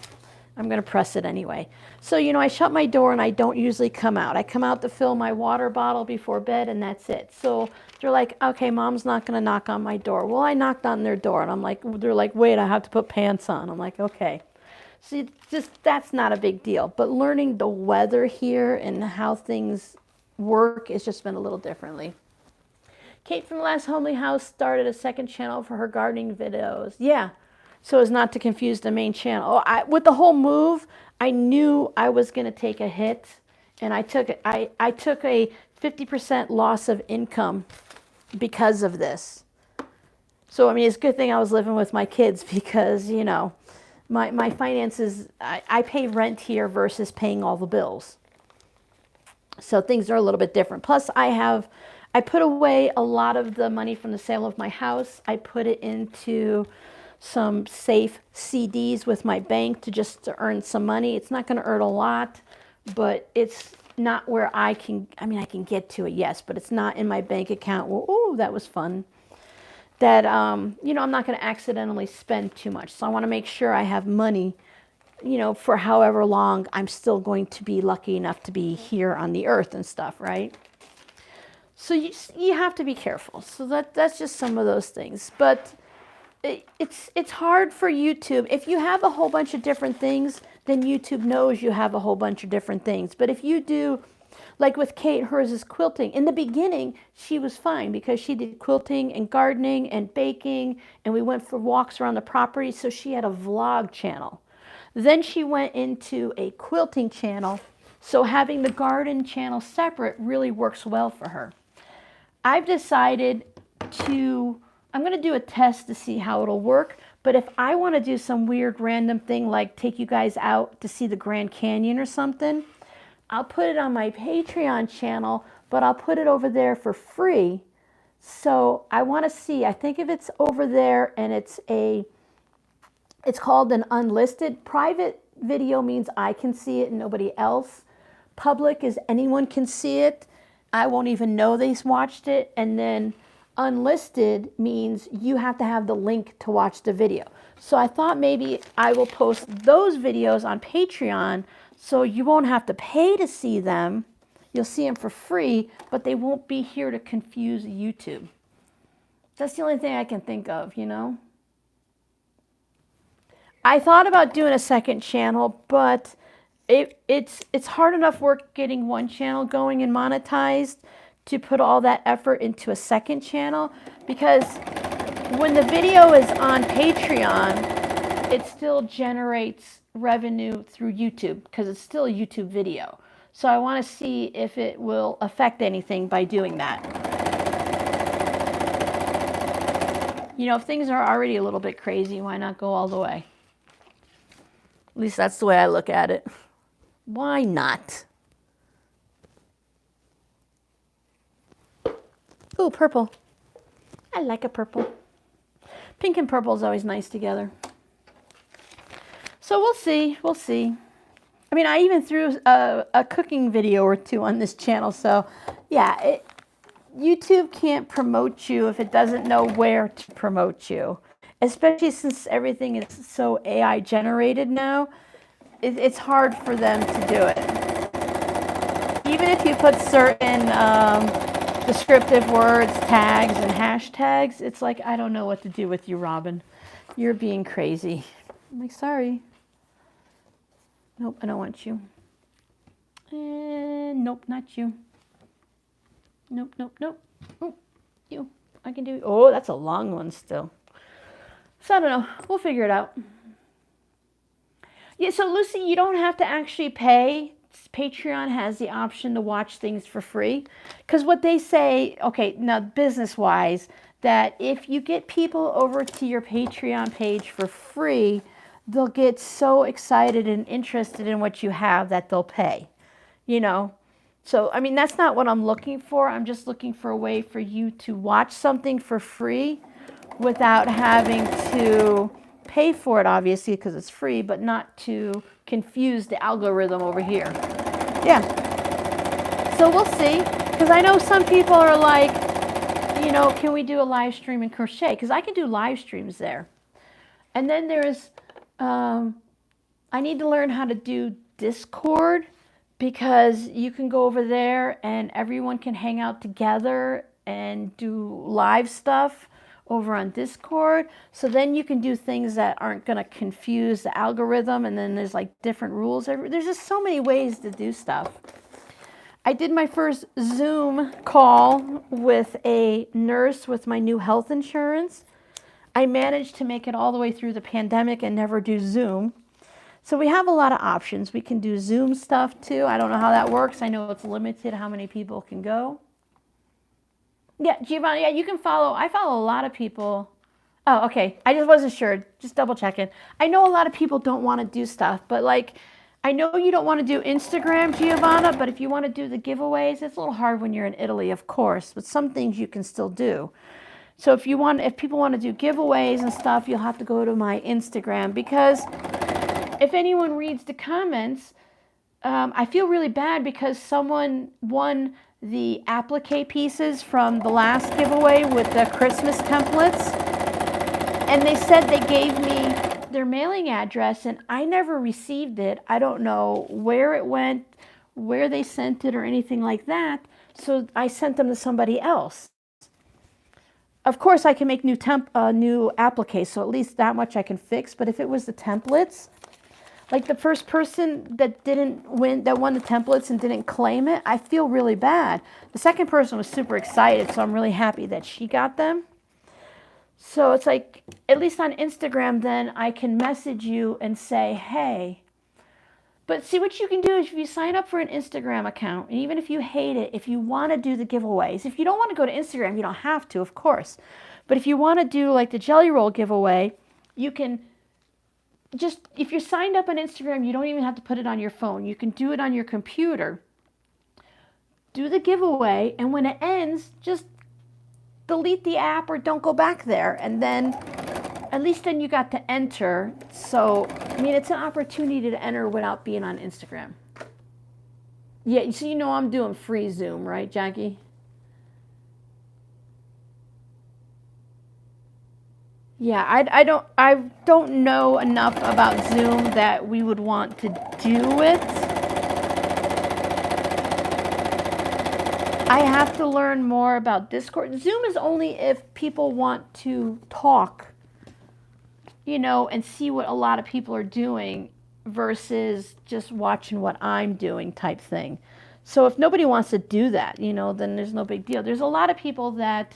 I'm going to press it anyway. So, you know, I shut my door and I don't usually come out. I come out to fill my water bottle before bed and that's it. So they're like, okay, mom's not going to knock on my door. Well, I knocked on their door and they're like, wait, I have to put pants on. I'm like, okay. See, that's not a big deal. But learning the weather here and how things work has just been a little differently. Kate from the Last Homely House started a second channel for her gardening videos. Yeah, so as not to confuse the main channel. With the whole move, I knew I was going to take a hit, and I took a 50% loss of income because of this. So, I mean, it's a good thing I was living with my kids because, you know, my finances, I pay rent here versus paying all the bills. So things are a little bit different. Plus, I put away a lot of the money from the sale of my house. I put it into some safe CDs with my bank to earn some money. It's not going to earn a lot, but it's not where I can get to it, yes, but it's not in my bank account. Well, oh, that was fun. that, you know, I'm not going to accidentally spend too much. So I want to make sure I have money, you know, for however long I'm still going to be lucky enough to be here on the earth and stuff, right? So you have to be careful. So that's just some of those things. But it's hard for YouTube. If you have a whole bunch of different things, then YouTube knows you have a whole bunch of different things. But if you do, like with Kate, hers is quilting. In the beginning, she was fine because she did quilting and gardening and baking, and we went for walks around the property, so she had a vlog channel. Then she went into a quilting channel, so having the garden channel separate really works well for her. I've decided I'm going to do a test to see how it'll work, but if I want to do some weird random thing like take you guys out to see the Grand Canyon or something, I'll put it on my Patreon channel, but I'll put it over there for free. So I want to see, I think if it's over there and it's called an unlisted. Private video means I can see it and nobody else. Public is anyone can see it. I won't even know they watched it. And then unlisted means you have to have the link to watch the video. So I thought maybe I will post those videos on Patreon so you won't have to pay to see them. You'll see them for free, but they won't be here to confuse YouTube. That's the only thing I can think of, you know? I thought about doing a second channel, but it's hard enough work getting one channel going and monetized to put all that effort into a second channel, because when the video is on Patreon, it still generates revenue through YouTube because it's still a YouTube video. So I want to see if it will affect anything by doing that. You know, if things are already a little bit crazy, why not go all the way? At least that's the way I look at it. Why not? Ooh, purple. I like a purple. Pink and purple is always nice together. So we'll see. We'll see. I mean, I even threw a cooking video or two on this channel. So, yeah, YouTube can't promote you if it doesn't know where to promote you. Especially since everything is so AI generated now. It's hard for them to do it. Even if you put certain descriptive words, tags, and hashtags, it's like, I don't know what to do with you, Robin. You're being crazy. I'm like, sorry. Nope, I don't want you. And nope, not you. Nope, nope, nope. Oh, you. I can do. Oh, that's a long one still. So I don't know. We'll figure it out. Yeah, so Lucy, you don't have to actually pay. Patreon has the option to watch things for free. Because what they say, okay, now business-wise, that if you get people over to your Patreon page for free, they'll get so excited and interested in what you have that they'll pay, you know. So, I mean, that's not what I'm looking for. I'm just looking for a way for you to watch something for free without having to pay for it, obviously, because it's free, but not to confuse the algorithm over here. Yeah. So we'll see, because I know some people are like, you know, can we do a live stream in crochet? Because I can do live streams there. And then there's, I need to learn how to do Discord, because you can go over there and everyone can hang out together and do live stuff over on Discord. So then you can do things that aren't going to confuse the algorithm, and then there's like different rules. There's just so many ways to do stuff. I did my first Zoom call with a nurse with my new health insurance. I managed to make it all the way through the pandemic and never do Zoom. So we have a lot of options. We can do Zoom stuff too. I don't know how that works. I know it's limited how many people can go. Yeah, Giovanni, yeah, you can follow. I follow a lot of people. Oh, okay. I just wasn't sure. Just double checking. I know a lot of people don't want to do stuff, but like, I know you don't want to do Instagram, Giovanna, but if you want to do the giveaways, it's a little hard when you're in Italy, of course, but some things you can still do. So if people want to do giveaways and stuff, you'll have to go to my Instagram, because if anyone reads the comments, I feel really bad because someone won the applique pieces from the last giveaway with the Christmas templates. And they said they gave me their mailing address and I never received it. I don't know where it went, where they sent it or anything like that. So I sent them to somebody else. Of course, I can make new appliques, so at least that much I can fix. But if it was the templates, like the first person that won the templates and didn't claim it, I feel really bad. The second person was super excited, so I'm really happy that she got them. So it's like, at least on Instagram, then I can message you and say, hey. But see, what you can do is if you sign up for an Instagram account, and even if you hate it, if you want to do the giveaways, if you don't want to go to Instagram, you don't have to, of course. But if you want to do like the jelly roll giveaway, you can just, if you're signed up on Instagram, you don't even have to put it on your phone. You can do it on your computer. Do the giveaway, and when it ends, just delete the app or don't go back there. And then, at least then you got to enter. So, I mean, it's an opportunity to enter without being on Instagram. Yeah, so you know I'm doing free Zoom, right, Jackie? Yeah, I don't know enough about Zoom that we would want to do it. I have to learn more about Discord. Zoom is only if people want to talk, you know, and see what a lot of people are doing versus just watching what I'm doing type thing. So if nobody wants to do that, you know, then there's no big deal. There's a lot of people that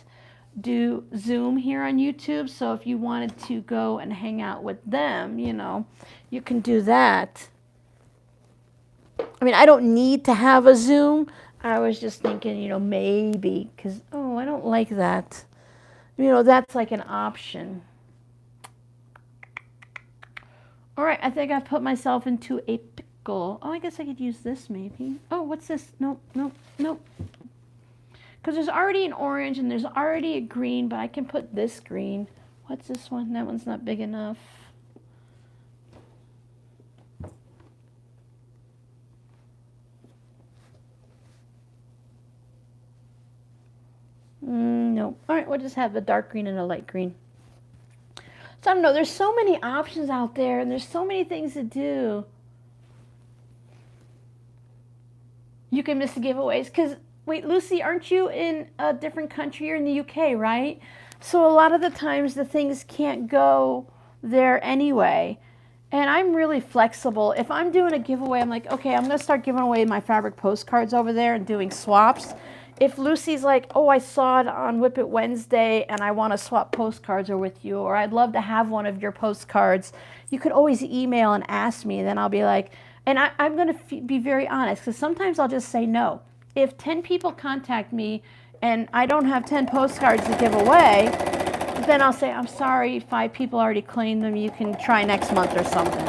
do Zoom here on YouTube. So if you wanted to go and hang out with them, you know, you can do that. I mean, I don't need to have a Zoom. I was just thinking, you know, maybe, because, oh, I don't like that. You know, that's like an option. All right, I think I've put myself into a pickle. Oh, I guess I could use this maybe. Oh, what's this? Nope, nope, nope. Because there's already an orange and there's already a green, but I can put this green. What's this one? That one's not big enough. No. All right, we'll just have a dark green and a light green. So I don't know. There's so many options out there, and there's so many things to do. You can miss the giveaways. Because, wait, Lucy, aren't you in a different country? You're in the UK, right? So a lot of the times the things can't go there anyway. And I'm really flexible. If I'm doing a giveaway, I'm like, okay, I'm going to start giving away my fabric postcards over there and doing swaps. If Lucy's like, oh, I saw it on WiP It Wednesday and I want to swap postcards with you, or I'd love to have one of your postcards, you could always email and ask me. Then I'll be like, and I'm going to be very honest, because sometimes I'll just say no. If 10 people contact me and I don't have 10 postcards to give away, then I'll say, I'm sorry, 5 people already claimed them. You can try next month or something.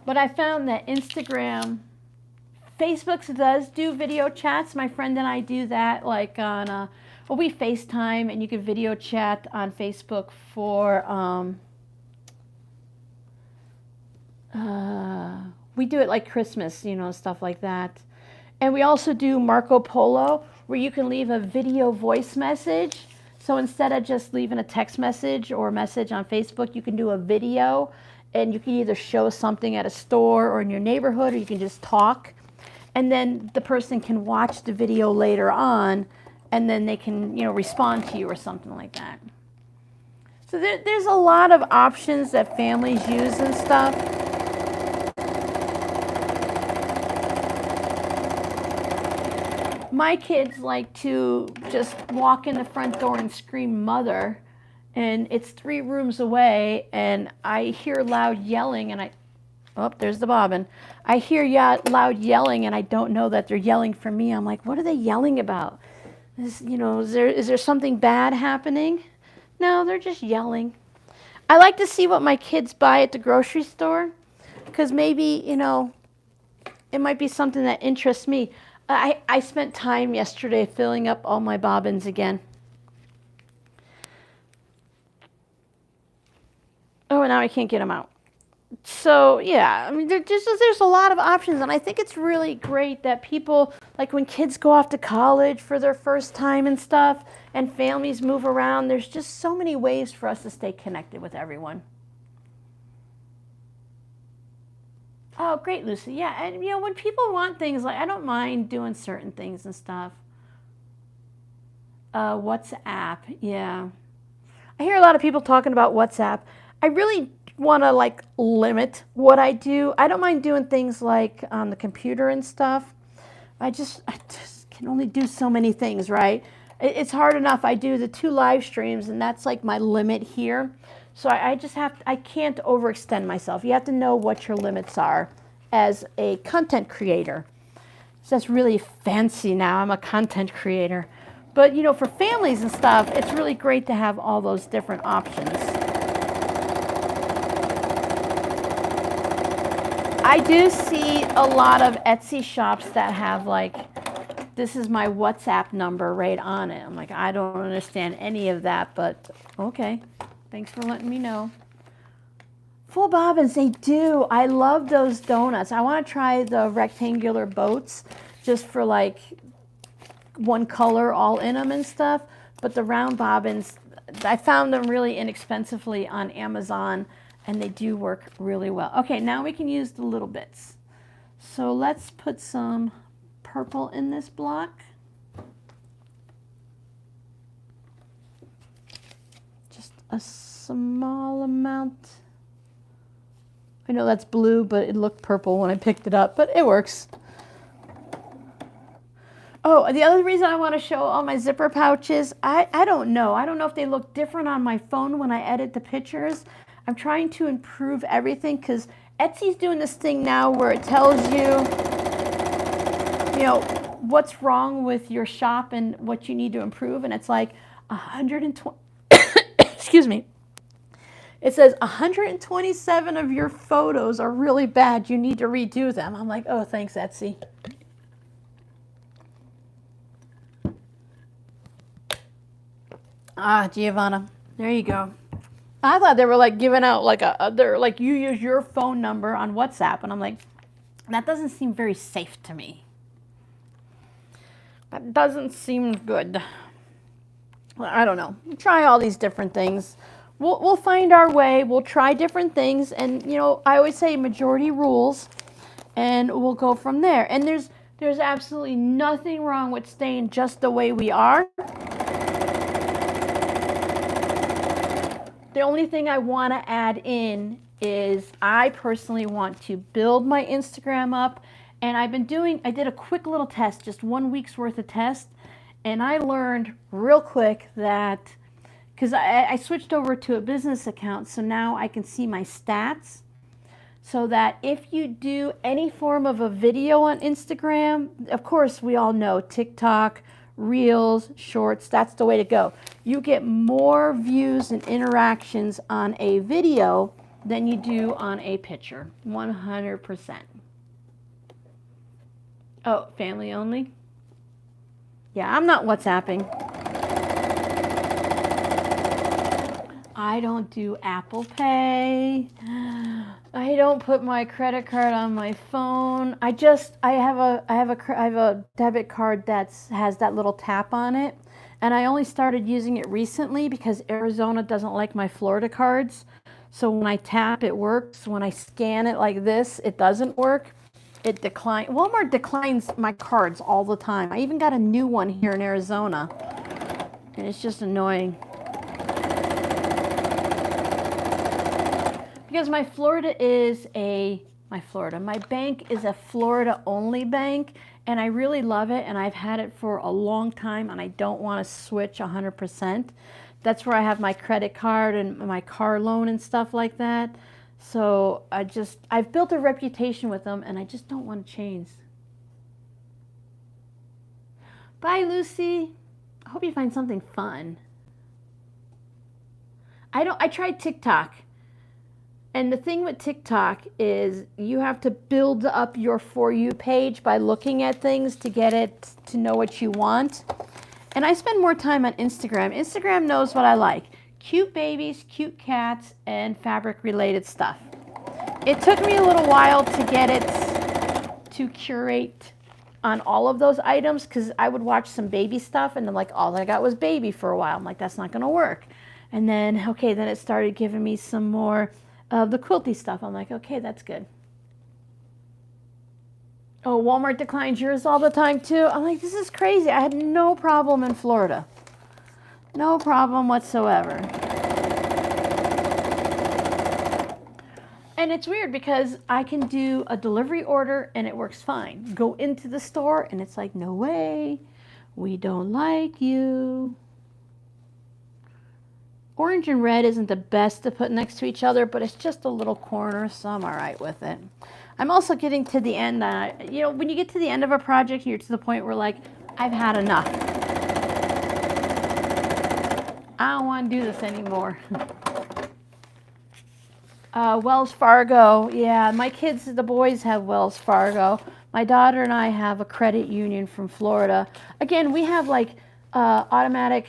But I found that Instagram, Facebook does do video chats. My friend and I do that, like on, well, we FaceTime, and you can video chat on Facebook for, we do it like Christmas, you know, stuff like that. And we also do Marco Polo, where you can leave a video voice message. So instead of just leaving a text message or a message on Facebook, you can do a video, and you can either show something at a store or in your neighborhood, or you can just talk. And then the person can watch the video later on, and then they can, you know, respond to you or something like that. So there's a lot of options that families use and stuff. My kids like to just walk in the front door and scream mother, and it's 3 rooms away, and I hear loud yelling, and oh, there's the bobbin. I hear loud yelling, and I don't know that they're yelling for me. I'm like, what are they yelling about? You know, is there something bad happening? No, they're just yelling. I like to see what my kids buy at the grocery store, because maybe, you know, it might be something that interests me. I spent time yesterday filling up all my bobbins again. Oh, and now I can't get them out. So yeah, I mean, there's a lot of options, and I think it's really great that people, like when kids go off to college for their first time and stuff, and families move around. There's just so many ways for us to stay connected with everyone. Oh, great, Lucy. Yeah, and when people want things, like I don't mind doing certain things and stuff. WhatsApp, yeah. I hear a lot of people talking about WhatsApp. I really want to like limit what I do. I don't mind doing things like on the computer and stuff. I just can only do so many things, right? It's hard enough. I do the 2 live streams, and that's like my limit here. So I just I can't overextend myself. You have to know what your limits are as a content creator. So that's really fancy now. I'm a content creator. But for families and stuff, it's really great to have all those different options. I do see a lot of Etsy shops that have like, this is my WhatsApp number right on it. I'm like, I don't understand any of that, but okay. Thanks for letting me know. Full bobbins, they do. I love those donuts. I want to try the rectangular boats just for like one color all in them and stuff. But the round bobbins, I found them really inexpensively on Amazon, and they do work really well. Okay, now we can use the little bits. So let's put some purple in this block. Just a small amount. I know that's blue, but it looked purple when I picked it up, but it works. Oh, the other reason I want to show all my zipper pouches, I don't know. I don't know if they look different on my phone when I edit the pictures. I'm trying to improve everything because Etsy's doing this thing now where it tells you, what's wrong with your shop and what you need to improve. And it's like 120, excuse me. It says 127 of your photos are really bad. You need to redo them. I'm like, oh, thanks, Etsy. Ah, Giovanna, there you go. I thought they were like giving out like they're like, you use your phone number on WhatsApp. And I'm like, that doesn't seem very safe to me. That doesn't seem good. Well, I don't know. Try all these different things. We'll find our way. We'll try different things. And, I always say majority rules. And we'll go from there. And there's absolutely nothing wrong with staying just the way we are. The only thing I want to add in is I personally want to build my Instagram up. And I did a quick little test, just 1 week's worth of test. And I learned real quick that, because I switched over to a business account, so now I can see my stats. So that if you do any form of a video on Instagram, of course we all know TikTok, Reels, Shorts, that's the way to go. You get more views and interactions on a video than you do on a picture, 100%. Oh, family only? Yeah, I'm not WhatsApping. I don't do Apple Pay. I don't put my credit card on my phone. I have a debit card that has that little tap on it, and I only started using it recently because Arizona doesn't like my Florida cards. So when I tap, it works. When I scan it like this, it doesn't work. It declines. Walmart declines my cards all the time. I even got a new one here in Arizona, and it's just annoying. Because my bank is a Florida only bank, and I really love it, and I've had it for a long time, and I don't want to switch 100%. That's where I have my credit card and my car loan and stuff like that. So I've built a reputation with them, and I just don't want to change. Bye, Lucy. I hope you find something fun. I tried TikTok. And the thing with TikTok is you have to build up your For You page by looking at things to get it to know what you want. And I spend more time on Instagram. Instagram knows what I like. Cute babies, cute cats, and fabric-related stuff. It took me a little while to get it to curate on all of those items because I would watch some baby stuff and I'm like, all I got was baby for a while. I'm like, that's not going to work. And then, okay, then it started giving me some more of the quilty stuff. I'm like, okay, that's good. Oh, Walmart declines yours all the time too. I'm like, this is crazy. I had no problem in Florida. No problem whatsoever. And it's weird because I can do a delivery order and it works fine. Go into the store and it's like, no way, we don't like you. Orange and red isn't the best to put next to each other, but it's just a little corner, so I'm all right with it. I'm also getting to the end. You know, when you get to the end of a project, you're to the point where like, I've had enough. I don't want to do this anymore. Wells Fargo, yeah, my kids, the boys have Wells Fargo. My daughter and I have a credit union from Florida. Again, we have like automatic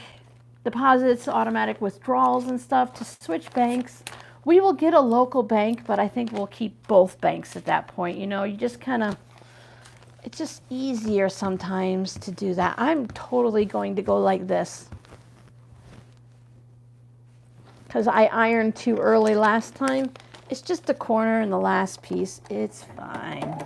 deposits, automatic withdrawals and stuff to switch banks. We will get a local bank, but I think we'll keep both banks at that point. You know, you just kind of, it's just easier sometimes to do that. I'm totally going to go like this because I ironed too early last time. It's just the corner and the last piece. It's fine.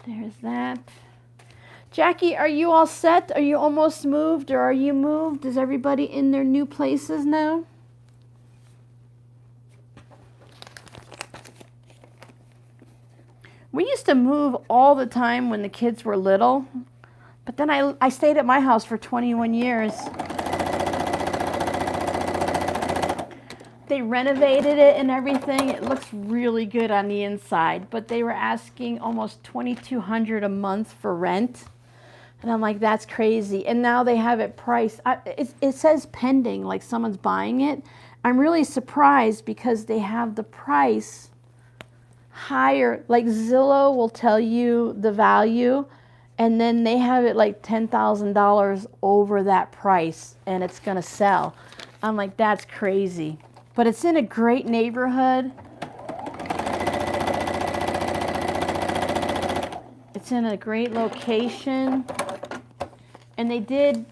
There's that. Jackie, are you all set? Are you almost moved or are you moved? Is everybody in their new places now? We used to move all the time when the kids were little, but then I stayed at my house for 21 years. They renovated it and everything. It looks really good on the inside, but they were asking almost $2,200 a month for rent. And I'm like, that's crazy. And now they have it priced. It says pending, like someone's buying it. I'm really surprised because they have the price higher. Like Zillow will tell you the value, and then they have it like $10,000 over that price, and it's going to sell. I'm like, that's crazy. But it's in a great neighborhood. It's in a great location. And they did,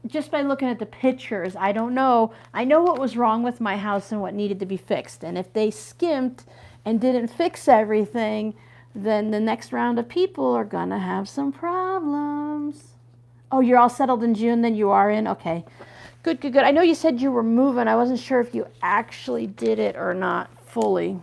just by looking at the pictures, I don't know. I know what was wrong with my house and what needed to be fixed. And if they skimped and didn't fix everything, then the next round of people are going to have some problems. Oh, you're all settled in June, then you are in? Okay. Good, good, good. I know you said you were moving. I wasn't sure if you actually did it or not fully.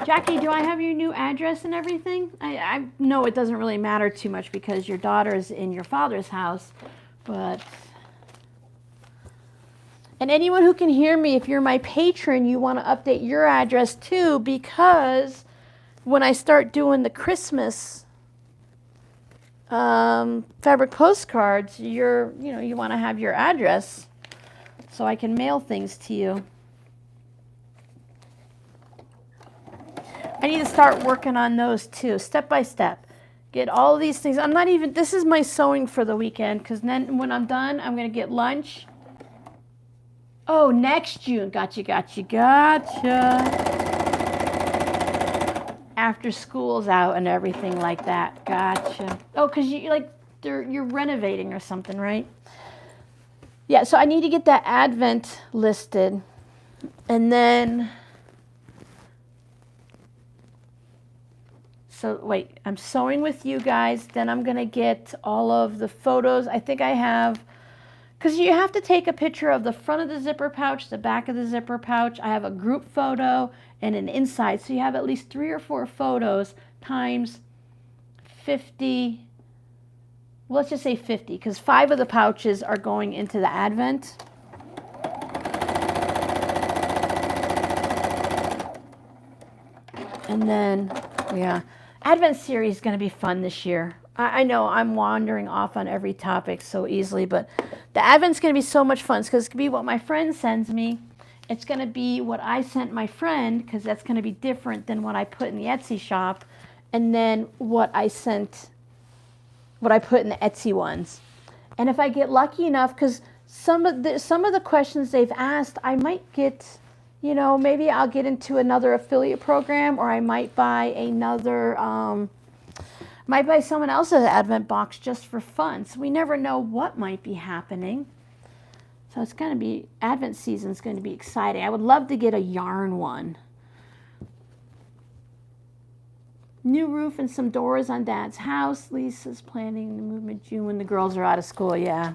Jackie, do I have your new address and everything? I know it doesn't really matter too much because your daughter's in your father's house, but... And anyone who can hear me, if you're my patron, you want to update your address too, because when I start doing the Christmas fabric postcards, you want to have your address so I can mail things to you. I need to start working on those too, step by step. Get all these things. This is my sewing for the weekend, because then when I'm done, I'm going to get lunch. Oh, next June. Gotcha, gotcha, gotcha. After school's out and everything like that. Gotcha. Oh, because you're renovating or something, right? Yeah, so I need to get that Advent listed. And then... So wait, I'm sewing with you guys. Then I'm going to get all of the photos. I think I have... Because you have to take a picture of the front of the zipper pouch, the back of the zipper pouch. I have a group photo and an inside. So you have at least 3 or 4 photos times 50. Well, let's just say 50, because 5 of the pouches are going into the Advent. And then, yeah, Advent series is going to be fun this year. I know I'm wandering off on every topic so easily, but the Advent's going to be so much fun because it's going to be what my friend sends me. It's going to be what I sent my friend, because that's going to be different than what I put in the Etsy shop. and then what I put in the Etsy ones. And if I get lucky enough, because some of the questions they've asked, I might get, maybe I'll get into another affiliate program, or I might buy another, might buy someone else's Advent box just for fun. So we never know what might be happening. So it's going to be, Advent season is going to be exciting. I would love to get a yarn one. New roof and some doors on Dad's house. Lisa's planning to move in June when the girls are out of school. Yeah.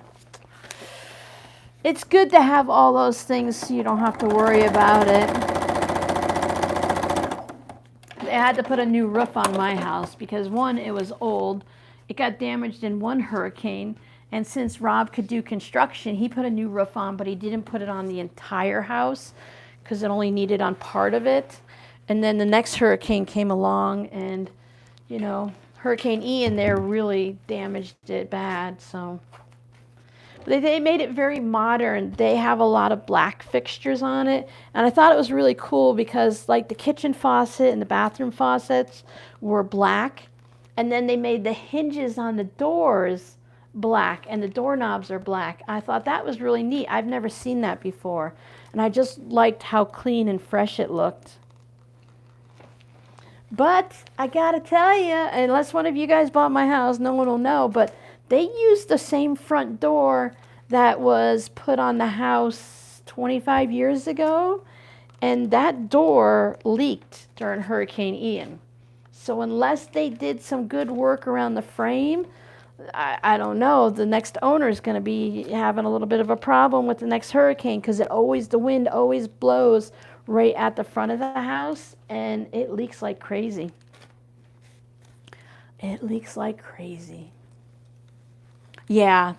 It's good to have all those things so you don't have to worry about it. They had to put a new roof on my house because, one, it was old. It got damaged in one hurricane. And since Rob could do construction, he put a new roof on, but he didn't put it on the entire house because it only needed on part of it. And then the next hurricane came along, and, Hurricane Ian there really damaged it bad. So but they made it very modern. They have a lot of black fixtures on it. And I thought it was really cool because, like, the kitchen faucet and the bathroom faucets were black. And then they made the hinges on the doors black, and the doorknobs are black. I thought that was really neat. I've never seen that before. And I just liked how clean and fresh it looked. But I gotta tell you, unless one of you guys bought my house, no one will know, but they used the same front door that was put on the house 25 years ago, and that door leaked during Hurricane Ian. So unless they did some good work around the frame, I don't know, the next owner is going to be having a little bit of a problem with the next hurricane because the wind always blows right at the front of the house, and it leaks like crazy. It leaks like crazy. Yeah.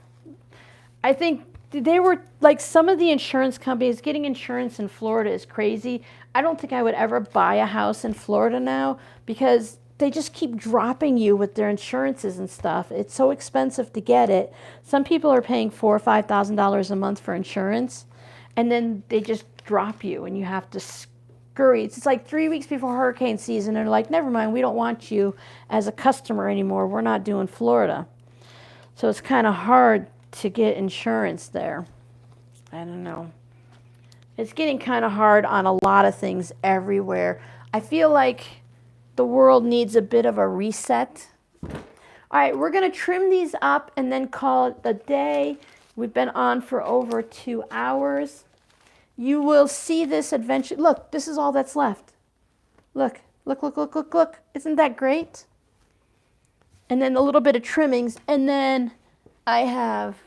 I think they were, like, some of the insurance companies, getting insurance in Florida is crazy. I don't think I would ever buy a house in Florida now because they just keep dropping you with their insurances and stuff. It's so expensive to get it. Some people are paying $4,000 or $5,000 a month for insurance, and then they just drop you, and you have to scurry. It's like 3 weeks before hurricane season, and they're like, never mind, we don't want you as a customer anymore. We're not doing Florida. So it's kind of hard to get insurance there. I don't know. It's getting kind of hard on a lot of things everywhere. I feel like the world needs a bit of a reset. All right, we're going to trim these up and then call it a day. We've been on for over 2 hours. You will see this adventure. Look, this is all that's left. Look, look, look, look, look, look. Isn't that great? And then a little bit of trimmings. And then I have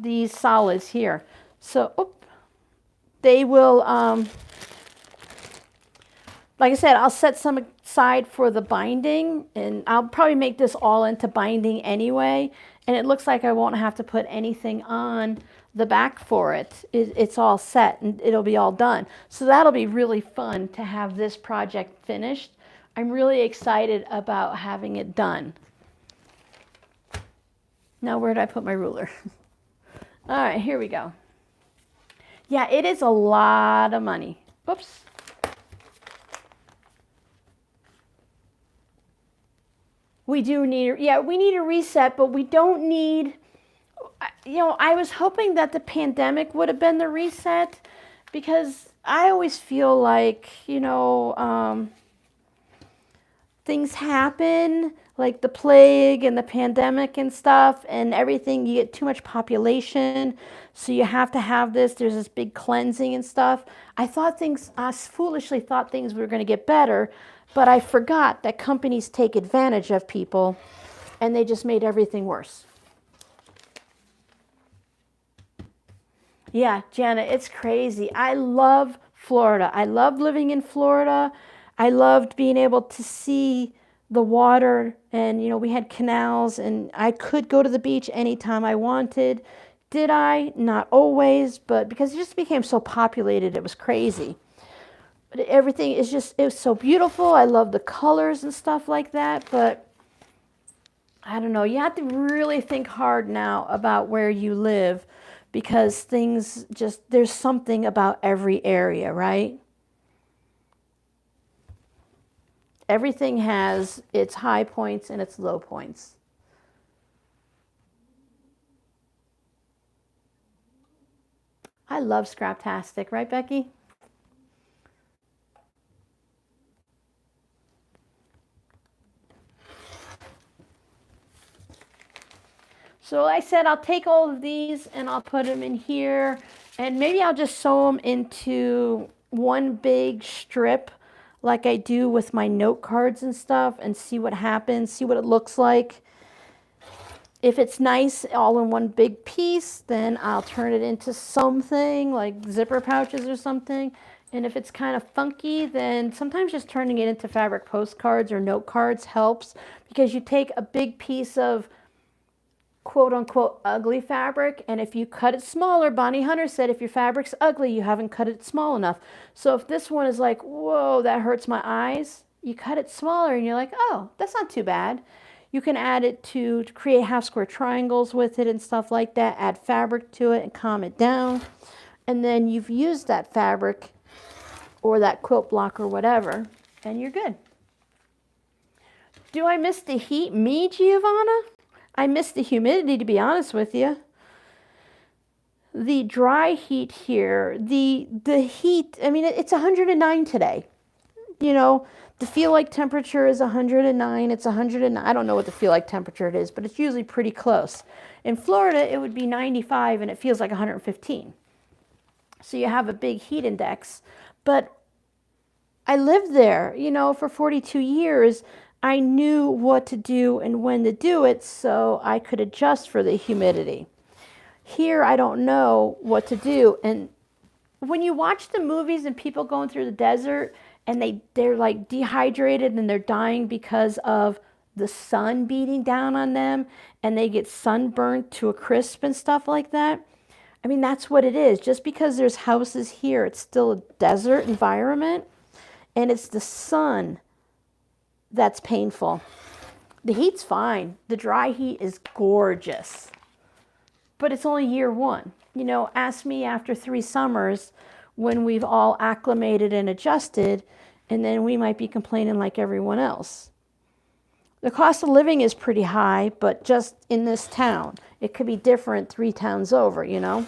these solids here. So, they will, like I said, I'll set some aside for the binding, and I'll probably make this all into binding anyway. And it looks like I won't have to put anything on the back for it. It's all set, and it'll be all done. So that'll be really fun to have this project finished. I'm really excited about having it done. Now, where did I put my ruler? All right, here we go. Yeah, it is a lot of money. Whoops. We do need, we need a reset, but we don't need, I was hoping that the pandemic would have been the reset, because I always feel like, things happen, like the plague and the pandemic and stuff and everything. You get too much population, so you have to have this. There's this big cleansing and stuff. I foolishly thought things were going to get better, but I forgot that companies take advantage of people, and they just made everything worse. Yeah, Janet, it's crazy. I love Florida. I love living in Florida. I loved being able to see the water, and we had canals, and I could go to the beach anytime I wanted. Did I? Not always, but because it just became so populated, it was crazy. But everything is it was so beautiful. I love the colors and stuff like that, but I don't know. You have to really think hard now about where you live, because there's something about every area, right? everything has its high points and its low points. I love Scraptastic, right, Becky? So like I said, I'll take all of these and I'll put them in here, and maybe I'll just sew them into one big strip like I do with my note cards and stuff, and see what happens, see what it looks like. If it's nice all in one big piece, then I'll turn it into something like zipper pouches or something. And if it's kind of funky, then sometimes just turning it into fabric postcards or note cards helps, because you take a big piece of quote unquote ugly fabric, and if you cut it smaller, Bonnie Hunter said if your fabric's ugly, you haven't cut it small enough. So if this one is like, whoa, that hurts my eyes, you cut it smaller and you're like, oh, that's not too bad. You can add it to create half square triangles with it and stuff like that, add fabric to it and calm it down. And then you've used that fabric or that quilt block or whatever, and you're good. Do I miss the heat? Me, Giovanna? I miss the humidity, to be honest with you. The dry heat here, the heat, I mean, it's 109 today. You know, the feel like temperature is 109. It's 109. I don't know what the feel like temperature it is, but it's usually pretty close. In Florida, it would be 95 and it feels like 115. So you have a big heat index. But I lived there, you know, for 42 years. I knew what to do and when to do it, so I could adjust for the humidity. Here, I don't know what to do. And when you watch the movies and people going through the desert and they're like dehydrated and they're dying because of the sun beating down on them and they get sunburnt to a crisp and stuff like that, I mean, that's what it is. Just because there's houses here, it's still a desert environment, and it's the sun that's painful. The heat's fine. The dry heat is gorgeous. But it's only year one. You know, ask me after 3 summers when we've all acclimated and adjusted, and then we might be complaining like everyone else. The cost of living is pretty high, but just in this town. It could be different 3 towns over, you know.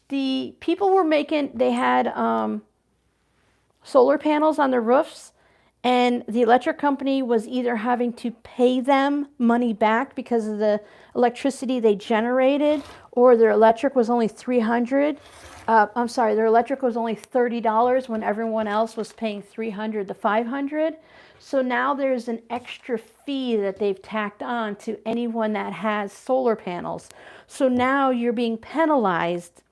The people were making, they had solar panels on their roofs, and the electric company was either having to pay them money back because of the electricity they generated, or their electric was only $300. Their electric was only $30 when everyone else was paying $300 to $500. So now there's an extra fee that they've tacked on to anyone that has solar panels. So now you're being penalized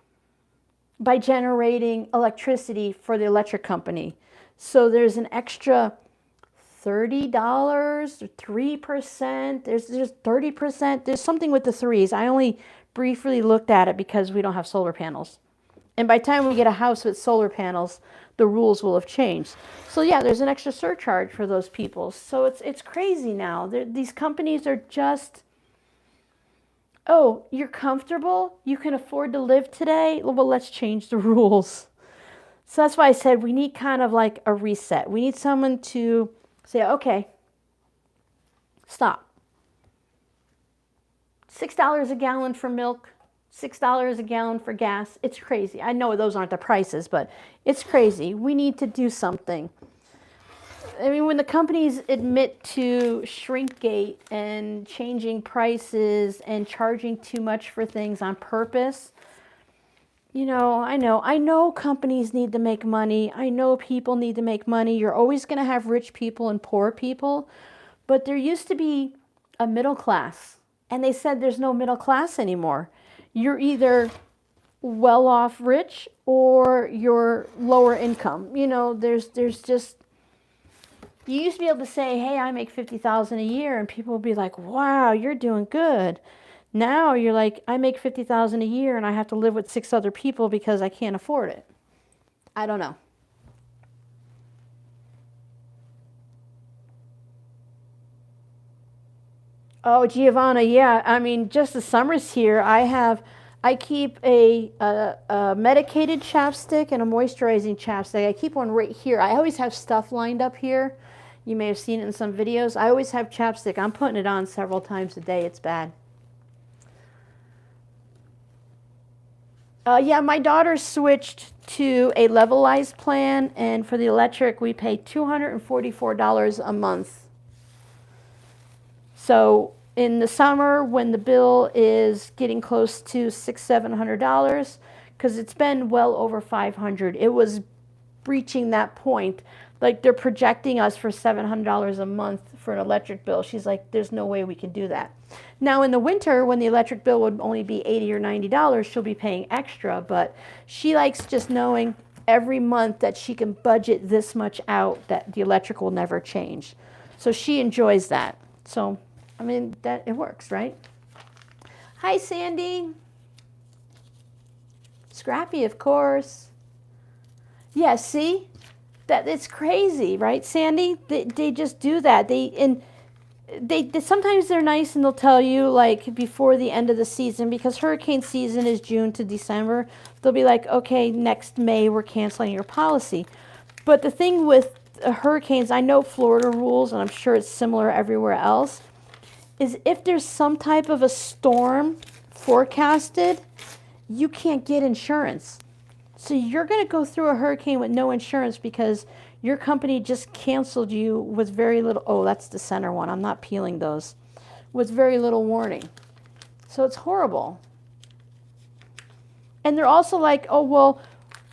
by generating electricity for the electric company. So there's an extra $30 or 3%. There's 30%. There's something with the threes. I only briefly looked at it because we don't have solar panels. And by the time we get a house with solar panels, the rules will have changed. So yeah, there's an extra surcharge for those people. So it's crazy now. These companies are just, oh, you're comfortable? You can afford to live today? Well, let's change the rules. So that's why I said we need kind of like a reset. We need someone to say, okay, stop. $6 a gallon for milk, $6 a gallon for gas. It's crazy. I know those aren't the prices, but it's crazy. We need to do something. I mean, when the companies admit to shrinkgate and changing prices and charging too much for things on purpose, you know, I know companies need to make money. I know people need to make money. You're always going to have rich people and poor people, but there used to be a middle class, and they said there's no middle class anymore. You're either well off rich or you're lower income. You know, there's just, you used to be able to say, hey, I make $50,000 a year, and people would be like, wow, you're doing good. Now you're like, I make $50,000 a year and I have to live with 6 other people because I can't afford it. I don't know. Oh, Giovanna, yeah. I mean, just the summers here, I have I keep a medicated chapstick and a moisturizing chapstick. I keep one right here. I always have stuff lined up here. You may have seen it in some videos. I always have chapstick. I'm putting it on several times a day. It's bad. Yeah, my daughter switched to a levelized plan, and for the electric, we pay $244 a month. So in the summer, when the bill is getting close to $600-700, because it's been well over $500, it was breaching that point. Like they're projecting us for $700 a month for an electric bill. She's like, there's no way we can do that. Now in the winter, when the electric bill would only be $80 or $90, she'll be paying extra, but she likes just knowing every month that she can budget this much out, that the electric will never change. So she enjoys that. So, I mean, that it works, right? Hi, Sandy. Scrappy, of course. Yeah, see? That it's crazy, right, Sandy? They just do that. They sometimes they're nice and they'll tell you like before the end of the season, because hurricane season is June to December. They'll be like, okay, next May we're canceling your policy. But the thing with hurricanes, I know Florida rules, and I'm sure it's similar everywhere else, is if there's some type of a storm forecasted, you can't get insurance. So you're going to go through a hurricane with no insurance because your company just canceled you with very little, oh, that's the center one. I'm not peeling those. With very little warning. So it's horrible. And they're also like, oh, well,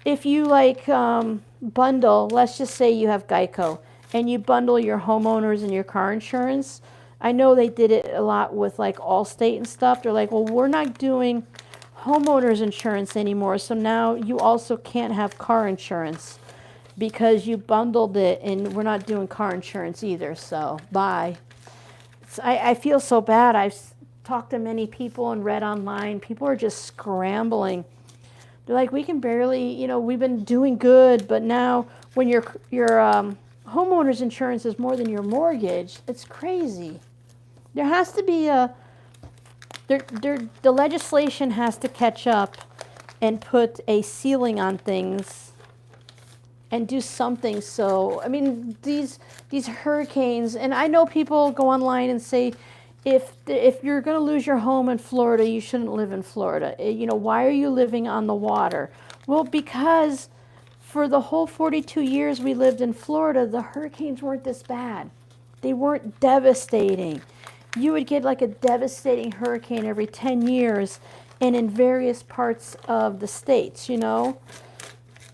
if you like bundle, let's just say you have Geico, and you bundle your homeowners and your car insurance. I know they did it a lot with like Allstate and stuff. They're like, well, we're not doing homeowners insurance anymore, so now you also can't have car insurance because you bundled it, and we're not doing car insurance either, so bye. I feel so bad. I've talked to many people and read online. People are just scrambling. They're like, we can barely, you know, we've been doing good, but now when your homeowner's insurance is more than your mortgage, it's crazy. There has to be the legislation has to catch up and put a ceiling on things and do something. So, I mean, these hurricanes, and I know people go online and say, if you're going to lose your home in Florida, you shouldn't live in Florida. You know, why are you living on the water? Well, because for the whole 42 years we lived in Florida, the hurricanes weren't this bad. They weren't devastating. You would get like a devastating hurricane every 10 years and in various parts of the states, you know.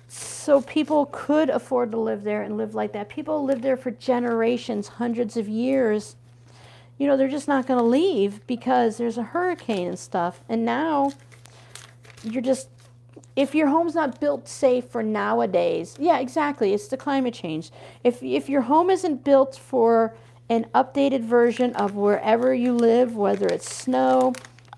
So people could afford to live there and live like that. People live there for generations, hundreds of years. You know, they're just not going to leave because there's a hurricane and stuff. And now you're just, if your home's not built safe for nowadays, yeah, exactly, it's the climate change. If your home isn't built for an updated version of wherever you live, whether it's snow,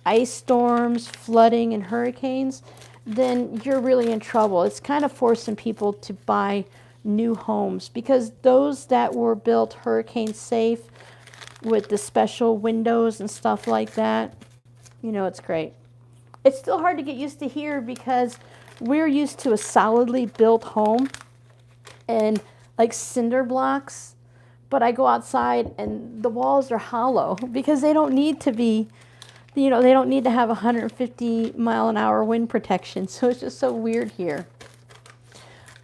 ice storms, flooding, and hurricanes, then you're really in trouble. It's kind of forcing people to buy new homes because those that were built hurricane safe with the special windows and stuff like that, you know, it's great. It's still hard to get used to here because we're used to a solidly built home and like cinder blocks. But I go outside and the walls are hollow because they don't need to be, you know, they don't need to have 150 mile an hour wind protection. So it's just so weird here.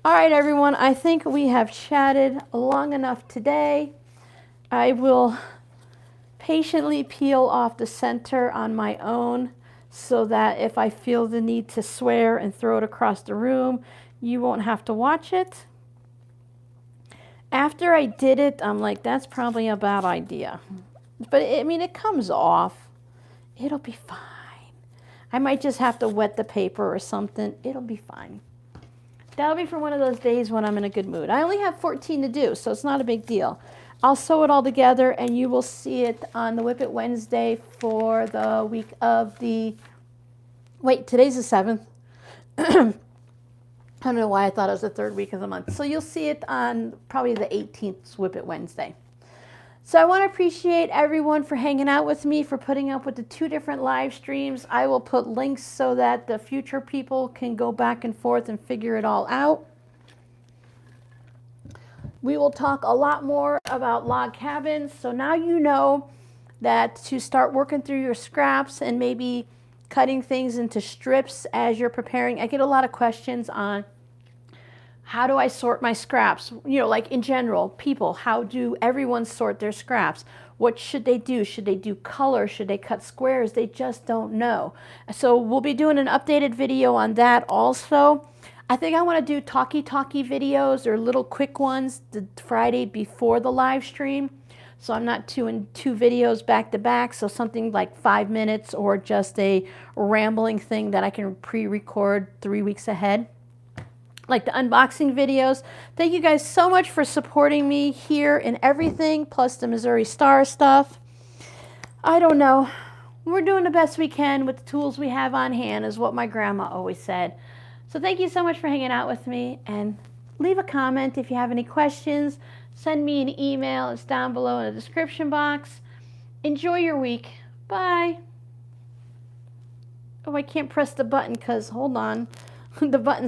All right, everyone, I think we have chatted long enough today. I will patiently peel off the center on my own so that if I feel the need to swear and throw it across the room, you won't have to watch it. After I did it, I'm like, that's probably a bad idea. But I mean, it comes off. It'll be fine. I might just have to wet the paper or something. It'll be fine. That'll be for one of those days when I'm in a good mood. I only have 14 to do, so it's not a big deal. I'll sew it all together, and you will see it on the WiP It Wednesday for the week of the... Wait, today's the 7th. I don't know why I thought it was the 3rd week of the month. So you'll see it on probably the 18th WiP It Wednesday. So I want to appreciate everyone for hanging out with me, for putting up with the 2 different live streams. I will put links so that the future people can go back and forth and figure it all out. We will talk a lot more about log cabins. So now you know that to start working through your scraps and maybe cutting things into strips as you're preparing. I get a lot of questions on how do I sort my scraps? You know, like in general, people, how do everyone sort their scraps? What should they do? Should they do color? Should they cut squares? They just don't know. So we'll be doing an updated video on that also. I think I want to do talkie videos or little quick ones the Friday before the live stream. So I'm not doing 2 videos back to back. So something like 5 minutes or just a rambling thing that I can pre-record 3 weeks ahead. Like the unboxing videos. Thank you guys so much for supporting me here in everything, plus the Missouri Star stuff. I don't know. We're doing the best we can with the tools we have on hand, is what my grandma always said. So thank you so much for hanging out with me, and leave a comment if you have any questions. Send me an email. It's down below in the description box. Enjoy your week. Bye. Oh, I can't press the button because, hold on, the button's